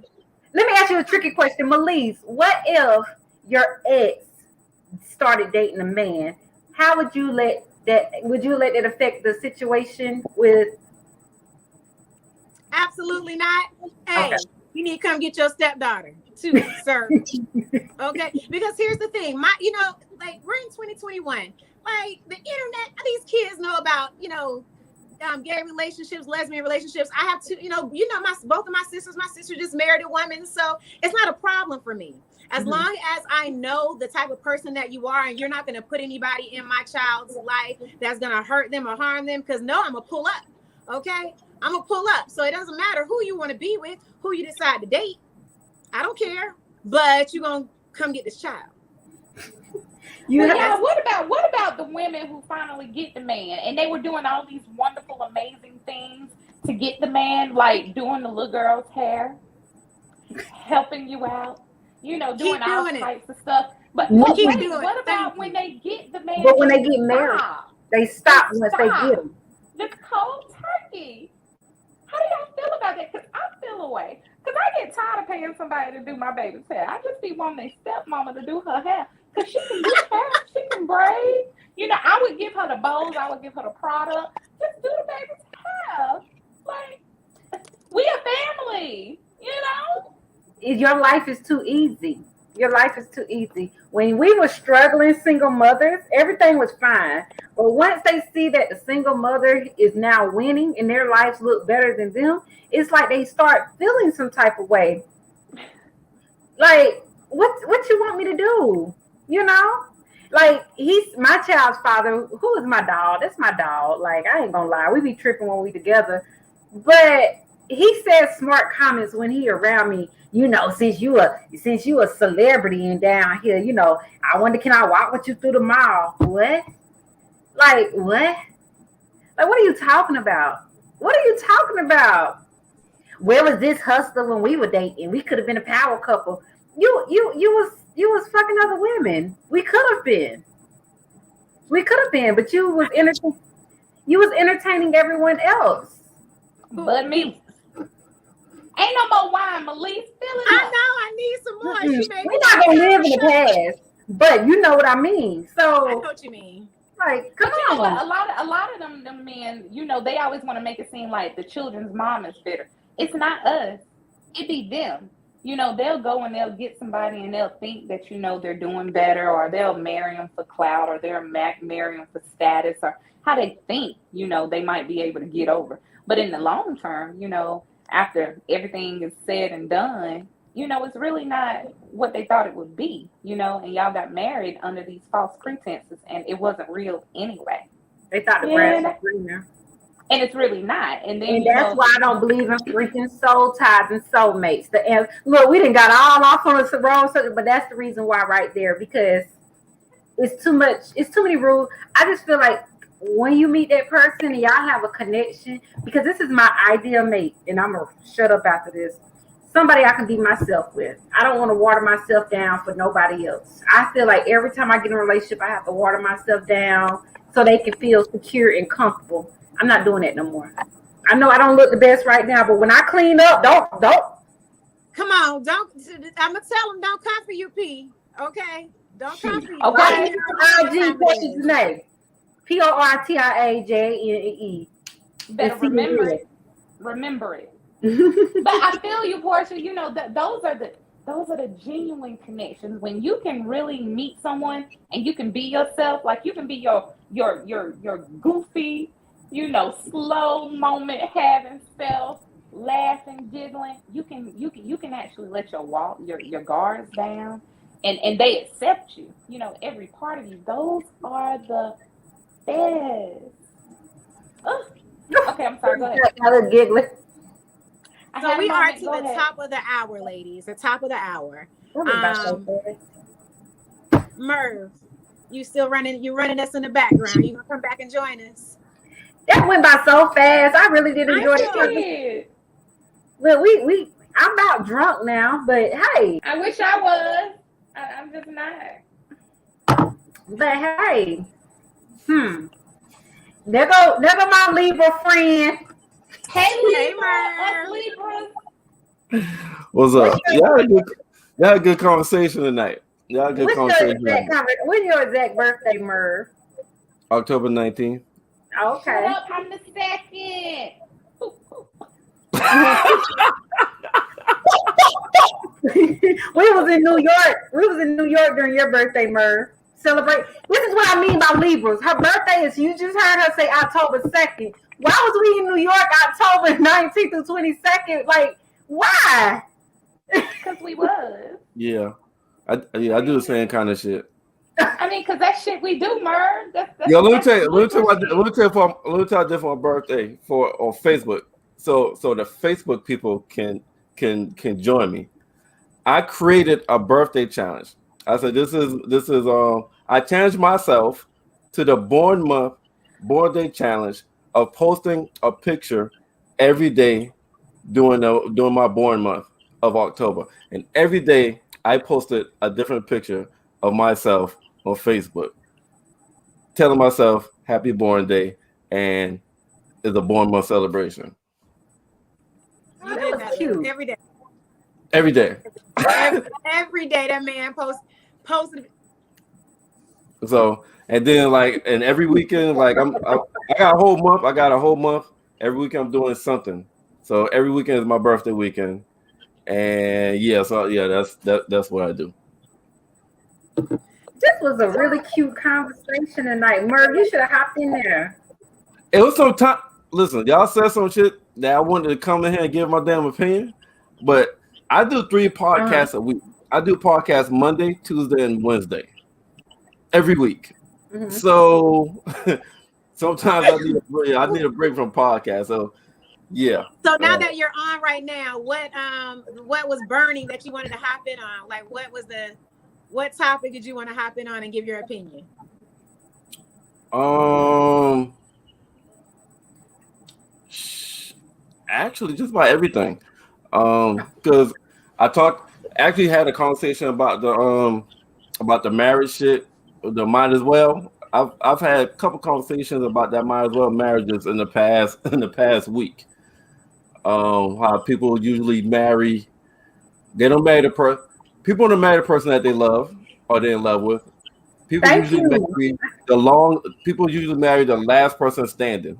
Let me ask you a tricky question, Melise. What if your ex started dating a man? How would you let that? Would you let it affect the situation with? Absolutely not. Hey, Okay. you need to come get your stepdaughter too, sir. Okay, because here's the thing, like we're in 2021. Like the internet, these kids know about gay relationships, lesbian relationships. I have to, both of my sisters. My sister just married a woman, so it's not a problem for me. As long as I know the type of person that you are, and you're not going to put anybody in my child's life that's going to hurt them or harm them. Because no, I'm gonna pull up. Okay, I'm gonna pull up. So it doesn't matter who you want to be with, who you decide to date. I don't care, but you're gonna come get this child. What about the women who finally get the man and they were doing all these wonderful, amazing things to get the man, like doing the little girl's hair, helping you out, doing all types of stuff. But what about when they get the man? But when they get married, they stop once they get him. The cold turkey. How do y'all feel about that? Because I feel away. Because I get tired of paying somebody to do my baby's hair. I just be wanting their stepmama to do her hair. Because she can do hair, she can braid. I would give her the bows, I would give her the product. Just do the baby's hair. Like, we a family, Your life is too easy. Your life is too easy. When we were struggling single mothers, everything was fine. But once they see that the single mother is now winning and their lives look better than them, it's like they start feeling some type of way. Like, what you want me to do? Like he's my child's father. Who is my dog? That's my dog. Like, I ain't gonna lie, we be tripping when we together. But he says smart comments when he around me. Since you a celebrity and down here, I wonder, can I walk with you through the mall? What? Like what? Like, what are you talking about? What are you talking about? Where was this hustler when we were dating? We could have been a power couple. You was fucking other women. We could have been, but you was entertaining everyone else. But me. Ain't no more wine, Melise. I know. I need some more. We're not gonna live in the past, but you know what I mean. So I know what you mean. Like, come on. A lot of them men, they always want to make it seem like the children's mom is bitter. It's not us. It be them. They'll go and they'll get somebody and they'll think that, they're doing better, or they'll marry them for clout, or they'll marry them for status, or how they think, they might be able to get over. But in the long term, after everything is said and done, it's really not what they thought it would be, and y'all got married under these false pretenses, and it wasn't real anyway. They thought the grass was greener. And it's really not. And that's why I don't believe in freaking soul ties and soulmates. Look, we didn't got all off on the wrong subject, but that's the reason why right there, because it's too much. It's too many rules. I just feel like when you meet that person and y'all have a connection, because this is my ideal mate, and I'm gonna shut up after this. Somebody I can be myself with. I don't want to water myself down for nobody else. I feel like every time I get in a relationship, I have to water myself down so they can feel secure and comfortable. I'm not doing that no more. I know I don't look the best right now, but when I clean up, don't. Come on, don't. I'm gonna tell them don't come for you, P. Okay, don't come for you. Okay. What's his name? PORTIAJNE. Better remember it. Remember it. But I feel you, Portia. Those are the genuine connections when you can really meet someone and you can be yourself. Like, you can be your goofy, slow moment having self, laughing, giggling. You can actually let your guards down, and they accept you. Every part of you. Those are the best. Okay, I'm sorry. Go ahead. Another giggling. So we are to the top of the hour, ladies. The top of the hour. Merv, you still running? You running us in the background? You gonna come back and join us? That went by so fast. I really did enjoy it. Look, I'm about drunk now, but hey. I wish I was. I'm just not. But hey, there go my Libra friend. Hey, Hey, Libra, us Merv. Libras. What's up? Y'all had a good conversation tonight. Y'all had a good What's conversation. when's your exact birthday, Merv? October 19th. Shut Okay. up, I'm the second. We was in New York. We was in New York during your birthday, Merv. Celebrate. This is what I mean by Libras. Her birthday is, you just heard her say October 2nd. Why was we in New York October 19th to 22nd? Like, why? Because we was. Yeah. I do the same kind of shit. I mean, because that shit we do, Merv. That's Yo, let me that's tell you Libra how different my birthday for on Facebook. So the Facebook people can join me. I created a birthday challenge. I said this is I challenged myself to the born day challenge of posting a picture every day during my born month of October. And every day I posted a different picture of myself on Facebook, telling myself happy born day and it's a born month celebration. You That did was that cute. every day. Every day. Every day that man posted. So and then and every weekend, I got a whole month. I got a whole month. Every weekend I'm doing something. So every weekend is my birthday weekend. And that's what I do. This was a really cute conversation tonight. Merv, you should have hopped in there. It was some time. Listen, y'all said some shit that I wanted to come in here and give my damn opinion, but I do 3 podcasts a week. I do podcasts Monday, Tuesday, and Wednesday every week. Mhm. So sometimes I need a break from podcasts. So yeah. So now that you're on right now, what was burning that you wanted to hop in on? Like, what topic did you want to hop in on and give your opinion? Actually, just about everything. Because I actually had a conversation about the marriage shit, the might as well. I've had a couple conversations about that might as well marriages in the past week. How people usually marry, they don't marry people don't marry the person that they love or they're in love with. People usually marry the last person standing.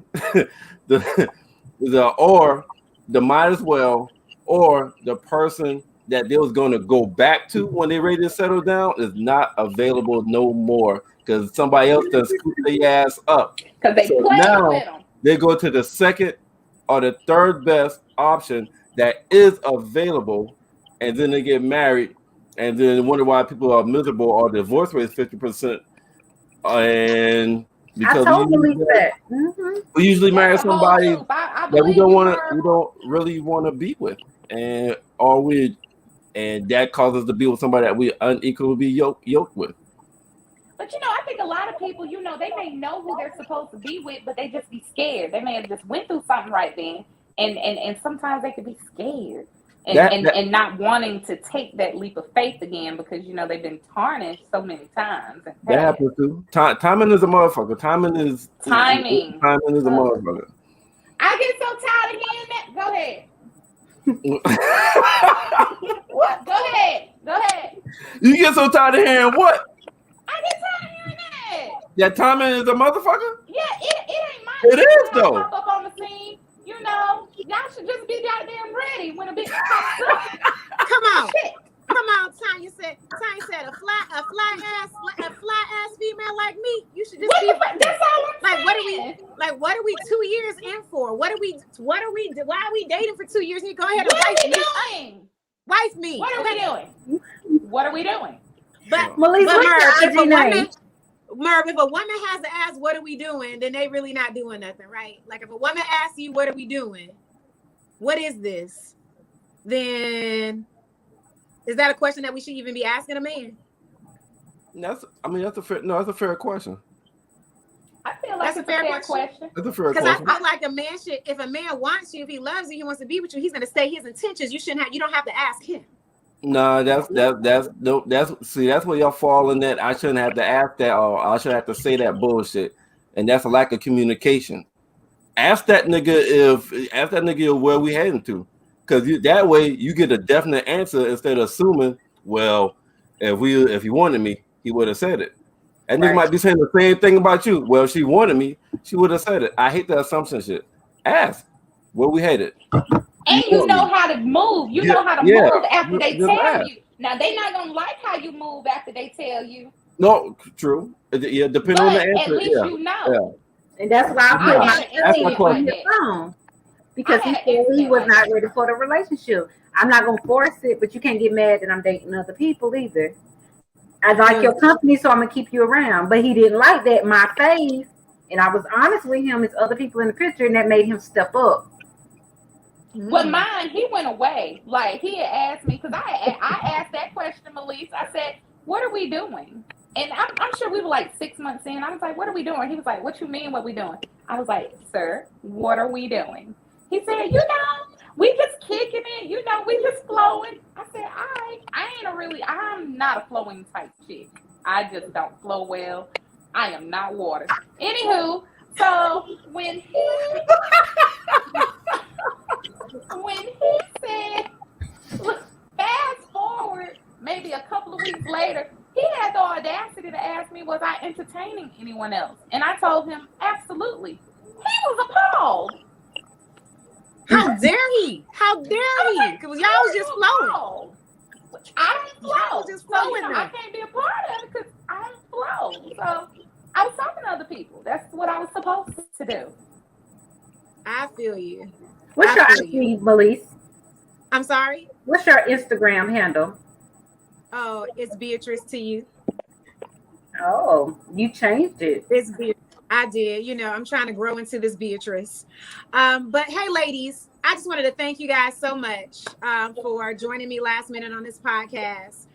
Or the might as well, or the person that they was going to go back to when they ready to settle down is not available no more because somebody else done scoop their ass up. Because they play with them. They go to the second or the third best option that is available, and then they get married, and then wonder why people are miserable or divorce rate is 50%. And because I totally believe that. Mm-hmm. We usually marry somebody that we don't really want to be with, and that causes us to be with somebody that we unequally yoked with. But I think a lot of people, they may know who they're supposed to be with, but they just be scared. They may have just went through something right then, and sometimes they could be scared and not wanting to take that leap of faith again because they've been tarnished so many times. That happens too. Timing is a motherfucker. Timing is a motherfucker. I get so tired of hearing that. Go ahead. What? Go ahead. You get so tired of hearing what? I get tired of hearing that. That timing is a motherfucker? Yeah, it ain't my It is though. Pop up on the scene. Y'all should just be goddamn ready when a bitch pops up. Come on. Tanya said a fly ass female like me. You should just be. That's all I'm saying. What are we 2 years in for? Why are we dating for 2 years? Go ahead and wife me. What are we doing? But Merv, if a woman has to ask, what are we doing? Then they really not doing nothing, right? Like if a woman asks you, what are we doing? What is this? Then is that a question that we should even be asking a man? That's a fair question. I feel like that's a fair question. That's a fair question. Because I feel like a man if a man wants you, if he loves you, he wants to be with you, he's going to say his intentions. You don't have to ask him. No, that's where y'all fall in that. I shouldn't have to ask that, or I should have to say that bullshit, and that's a lack of communication. Ask that nigga where we heading to, because that way you get a definite answer instead of assuming. Well, if he wanted me, he would have said it. And nigga might be saying the same thing about you. Well, if she wanted me, she would have said it. I hate that assumption shit. Ask where we headed. And you know how to move. You know how to move after they tell you. Now they not gonna like how you move after they tell you. No, true. Yeah, depending on the answer. At least you know. And that's why I put my on your phone. Because he said he was not ready for the relationship. I'm not gonna force it, but you can't get mad that I'm dating other people either. I like your company, so I'm gonna keep you around. But he didn't like that my face, and I was honest with him. It's other people in the picture, and that made him step up. But mine, he went away. Like he had asked me, because I asked that question, Melise. I said, "What are we doing?" And I'm sure we were like 6 months in. I was like, "What are we doing?" He was like, "What you mean? What we doing?" I was like, "Sir, what are we doing?" He said, "You know, we just kicking it. You know, we just flowing." I said, I'm not a flowing type chick. I just don't flow well. I am not water. Anywho, so when he said, look, fast forward, maybe a couple of weeks later, he had the audacity to ask me, was I entertaining anyone else? And I told him, absolutely. He was appalled. How dare he? How dare he? Because y'all was just flowing. I don't flow. Y'all was just flowing. So, I can't be a part of it because I don't flow. So I was talking to other people. That's what I was supposed to do. I feel you. What's your IG, Melise? I'm sorry? What's your Instagram handle? Oh, it's Beatrice to you. Oh, you changed it. It's Beatrice. I did. You know, I'm trying to grow into this Beatrice. But hey, ladies, I just wanted to thank you guys so much for joining me last minute on this podcast.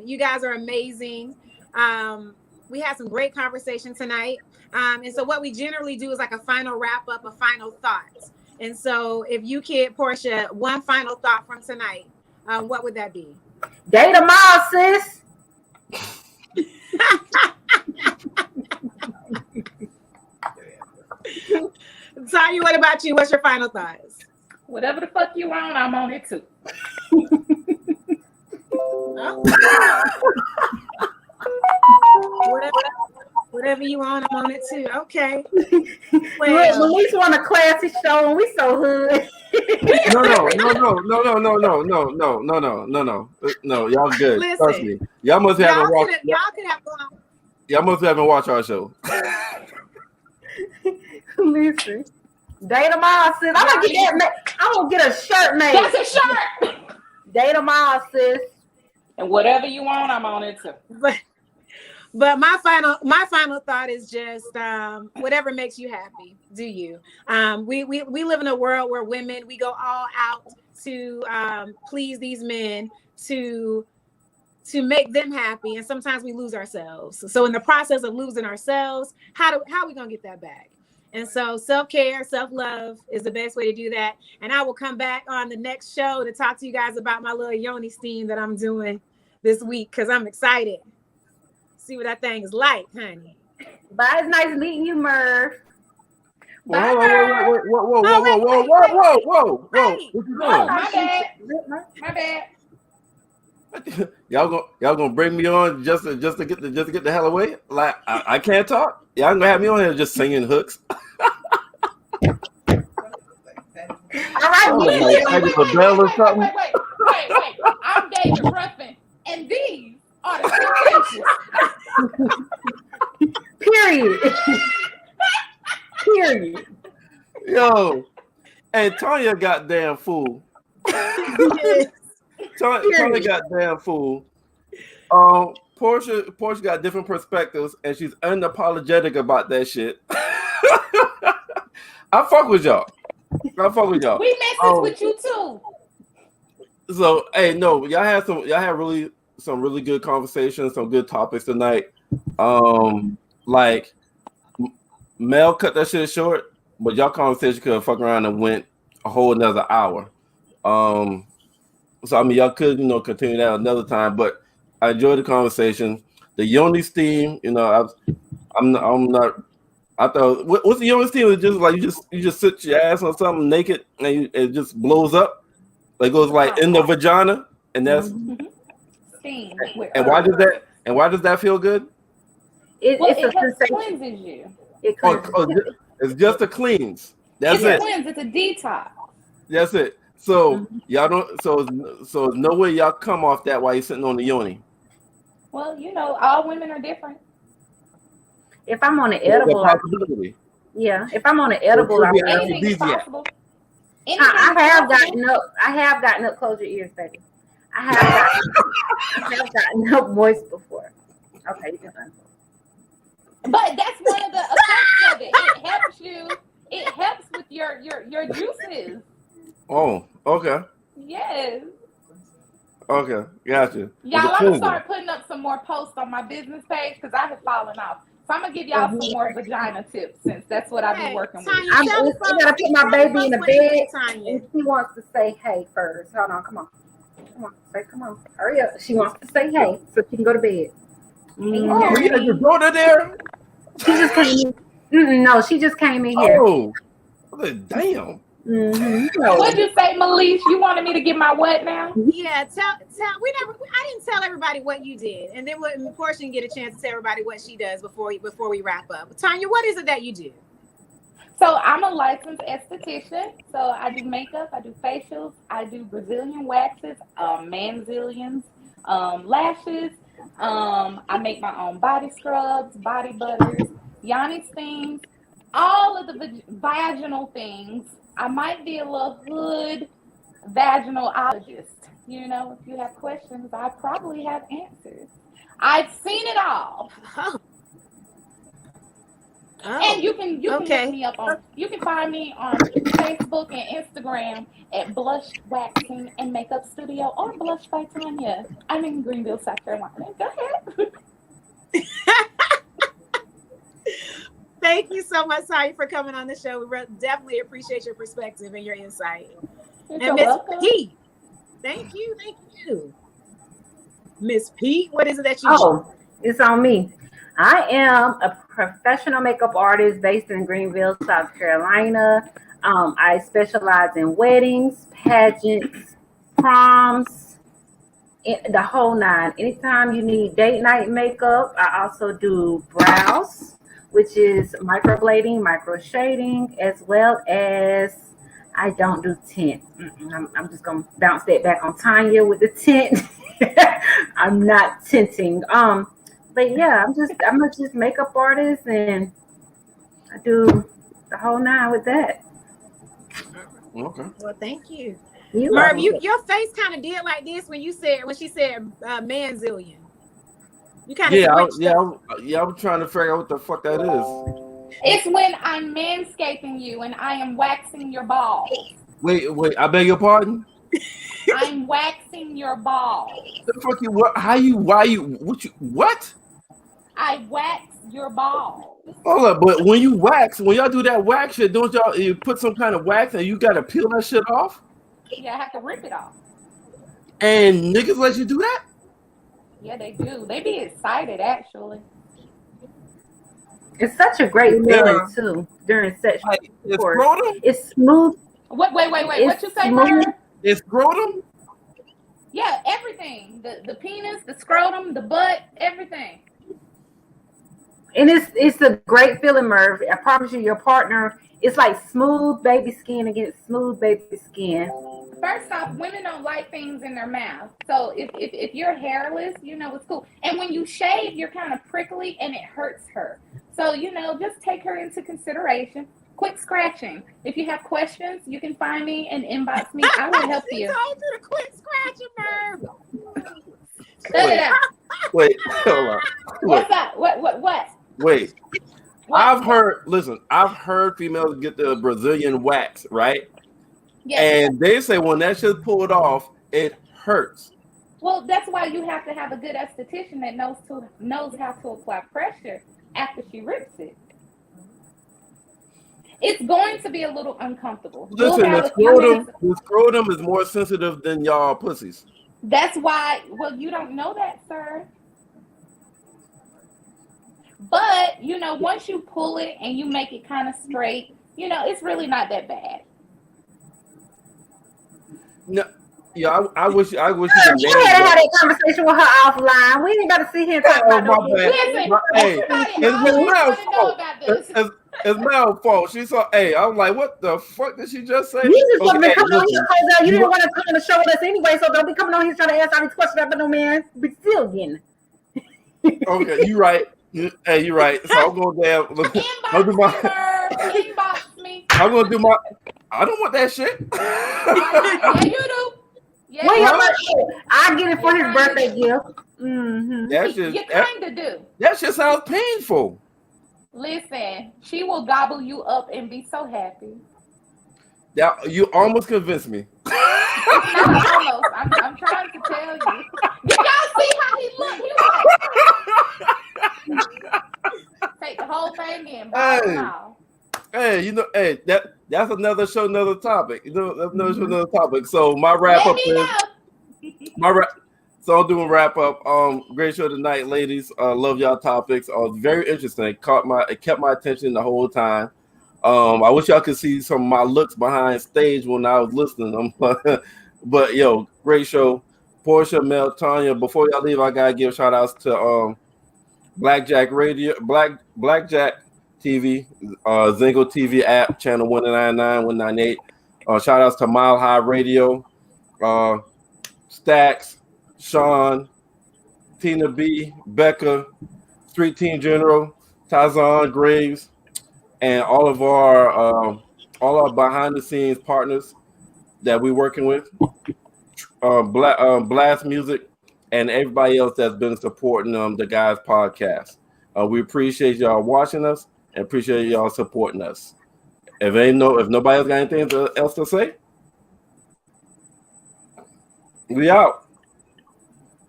You guys are amazing. We had some great conversation tonight. And so what we generally do is like a final wrap up, a final thought. And so if you could, Portia, one final thought from tonight, what would that be? Date them all, sis. Tanya, what about you? What's your final thoughts? Whatever the fuck you on, I'm on it too. Whatever you want, I'm on it too. Okay. Well, Melise want a classy show, and we so hood. No. Y'all good. Listen, Trust me. Y'all must haven't watched. Y'all could have gone. Y'all must haven't watched our show. Listen, date them all, sis. I'm gonna get a shirt made. That's a shirt. Date them all, sis. And whatever you want, I'm on it too. But my final thought is just whatever makes you happy, do you? We live in a world where women, we go all out to please these men, to make them happy, and sometimes we lose ourselves. So in the process of losing ourselves, how are we gonna get that back? And so self-care, self-love is the best way to do that. And I will come back on the next show to talk to you guys about my little yoni steam that I'm doing this week, because I'm excited. See what that thing is like, honey. Bye. It's nice meeting you, Merv. Whoa. What you doing? My bad. Y'all gonna bring me on just to get the hell away? Like I can't talk. Y'all gonna have me on here just singing hooks. All right, Wait. I'm David Ruffin, and these are the Period. Yo, and Tanya goddamn fool. Tanya goddamn fool. Portia got different perspectives, and she's unapologetic about that shit. I fuck with y'all. We message with you too. So hey, no, y'all had some really good conversations, some good topics tonight. Like Mel cut that shit short, but y'all conversation could have fucked around and went a whole another hour. So I mean, y'all could continue that another time. But I enjoyed the conversation. The Yoni steam, I'm not. I thought what's the Yoni steam? It's just like you just sit your ass on something naked and it just blows up. Like goes like in the vagina, and that's Steam. and why does that feel good? It's Well, a it helps sensation. cleanses you. It Oh, cleanses. it's just a cleans. That's It's a it. cleanse. It's a detox. That's it. So y'all don't. So no way y'all come off that while you're sitting on the Yoni. Well, all women are different. If I'm on an There's a edible, possibility. if I'm on an edible, could be I'm an Anything is aphrodisiac. possible. I have gotten up. Close your ears, baby. I have gotten up moist before. Okay, you can unfold. But that's one of the effects of it. It helps you. It helps with your juices. Oh, okay, Yes. okay, gotcha. Y'all, It's a I'm gonna cleanser. start putting up some more posts on my business page because I have fallen off. So I'm gonna give y'all some more vagina tips since that's what I've been working with. Tanya, I tell the gotta folks- put my baby in the what you bed, do, Tanya. and she wants to say hey first. Hold on, come on, come on, hurry up. She wants to say hey, so she can go to bed. Oh, yeah, your daughter there. She just came in. No, she just came in here. Oh, damn. What'd you say, Malish? You wanted me to get my what now? Yeah, tell. I didn't tell everybody what you did, and then Portia can get a chance to tell everybody what she does before we wrap up. Tanya, what is it that you do? So I'm a licensed esthetician. So I do makeup, I do facials, I do Brazilian waxes, manzillions, lashes. I make my own body scrubs, body butters, yoni steams, all of the vaginal things. I might be a little hood vaginalologist. If you have questions, I probably have answers. I've seen it all. And you can look me up you can find me on Facebook and Instagram at Blush Waxing and Makeup Studio or Blush by Tanya. I'm in Greenville, South Carolina. Go ahead. Thank you so much, Tanya, for coming on the show. We definitely appreciate your perspective and your insight. You're And Miss welcome. Pete, thank you. Miss Pete, what is it that you do? Oh, it's on me. I am a professional makeup artist based in Greenville, South Carolina. I specialize in weddings, pageants, proms, the whole nine. Anytime you need date night makeup, I also do brows, which is microblading, micro shading, as well as I don't do tint. I'm just gonna bounce that back on Tanya with the tint. I'm not tinting. But yeah, I'm just makeup artist, and I do the whole nine with that. Okay. Well, thank you. Merv, Your face kind of did like this when she said manzillion. You kind of I'm trying to figure out what the fuck that is. It's when I'm manscaping you and I am waxing your balls. Wait, I beg your pardon? I'm waxing your balls. The fuck you what? How you? Why you? What? I wax your balls. Hold up, but when y'all do that wax shit, don't y'all you put some kind of wax and you gotta peel that shit off? Yeah, I have to rip it off. And niggas let you do that? Yeah, they do. They be excited actually. it's such a great feeling too during sexual Like, it's intercourse. scrotum? It's smooth. Wait. It's What you say, smooth. Merv? It's scrotum? Yeah, everything. The penis, the scrotum, the butt, everything. And it's a great feeling, Merv. I promise you, your partner, it's like smooth baby skin against smooth baby skin. First off, women don't like things in their mouth. So if you're hairless, it's cool. And when you shave, you're kind of prickly and it hurts her. So, just take her into consideration. Quit scratching. If you have questions, you can find me and inbox me. I will help you. She told you to quit scratching, Merv. Cut it out. Wait, hold on. What's up? What? Wait. What? I've heard females get the Brazilian wax, right? Yes. And they say when that shit's pulled off, it hurts. Well, that's why you have to have a good esthetician that knows how to apply pressure after she rips it. It's going to be a little uncomfortable. You'll Listen, have the a few minutes. scrotum is more sensitive than y'all pussies. That's why, well, you don't know that, sir. But, you know, once you pull it and you make it kind of straight, you know, it's really not that bad. No, yeah, I wish you could She had to name have that. that conversation with her offline. We ain't got to sit here and talk Oh, about my no bad. Listen, Hey, everybody it's always Mel's want to know fault. about this. It's Mel's fault. She saw. Hey, I was like, what the fuck did she just say? You just want to Okay, be coming on listen. here, Cozell. You You- didn't want to come on the show with us anyway, so don't be coming on here trying to ask all these questions about no man. Be still getting. Okay, you right. Hey, you right. So I'm going down. I'll do my. Inbox me. I'm gonna do my. I don't want that shit. Yeah, you do. Yeah, Well, you, how much? I get it for his birthday gift. That you shit. kind of do. That shit sounds painful. Listen, she will gobble you up and be so happy. That you almost convinced me. Not almost. I'm trying to tell you. Did y'all see how he looked? He was like, take the whole thing in. Hey. Now. Hey, you know, hey, that's another show, another topic. You know, that's another show, another topic. So my wrap Let up me is know. So I'm doing wrap up. Great show tonight, ladies. Love y'all topics. Very interesting. It kept my attention the whole time. I wish y'all could see some of my looks behind stage when I was listening. But yo, great show. Portia, Mel, Tanya. Before y'all leave, I gotta give shout outs to Blackjack Radio, Blackjack TV, Zingo TV app, channel 199, 198. Shout outs to Mile High Radio, Stacks, Sean, Tina B, Becca, Street Team General, Tazan, Graves, and all our behind the scenes partners that we're working with, Blast Music, and everybody else that's been supporting the guys podcast. We appreciate y'all watching us and appreciate y'all supporting us. If nobody else got anything else to say, we out.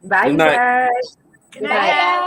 Bye, Good night. guys. Good night, guys.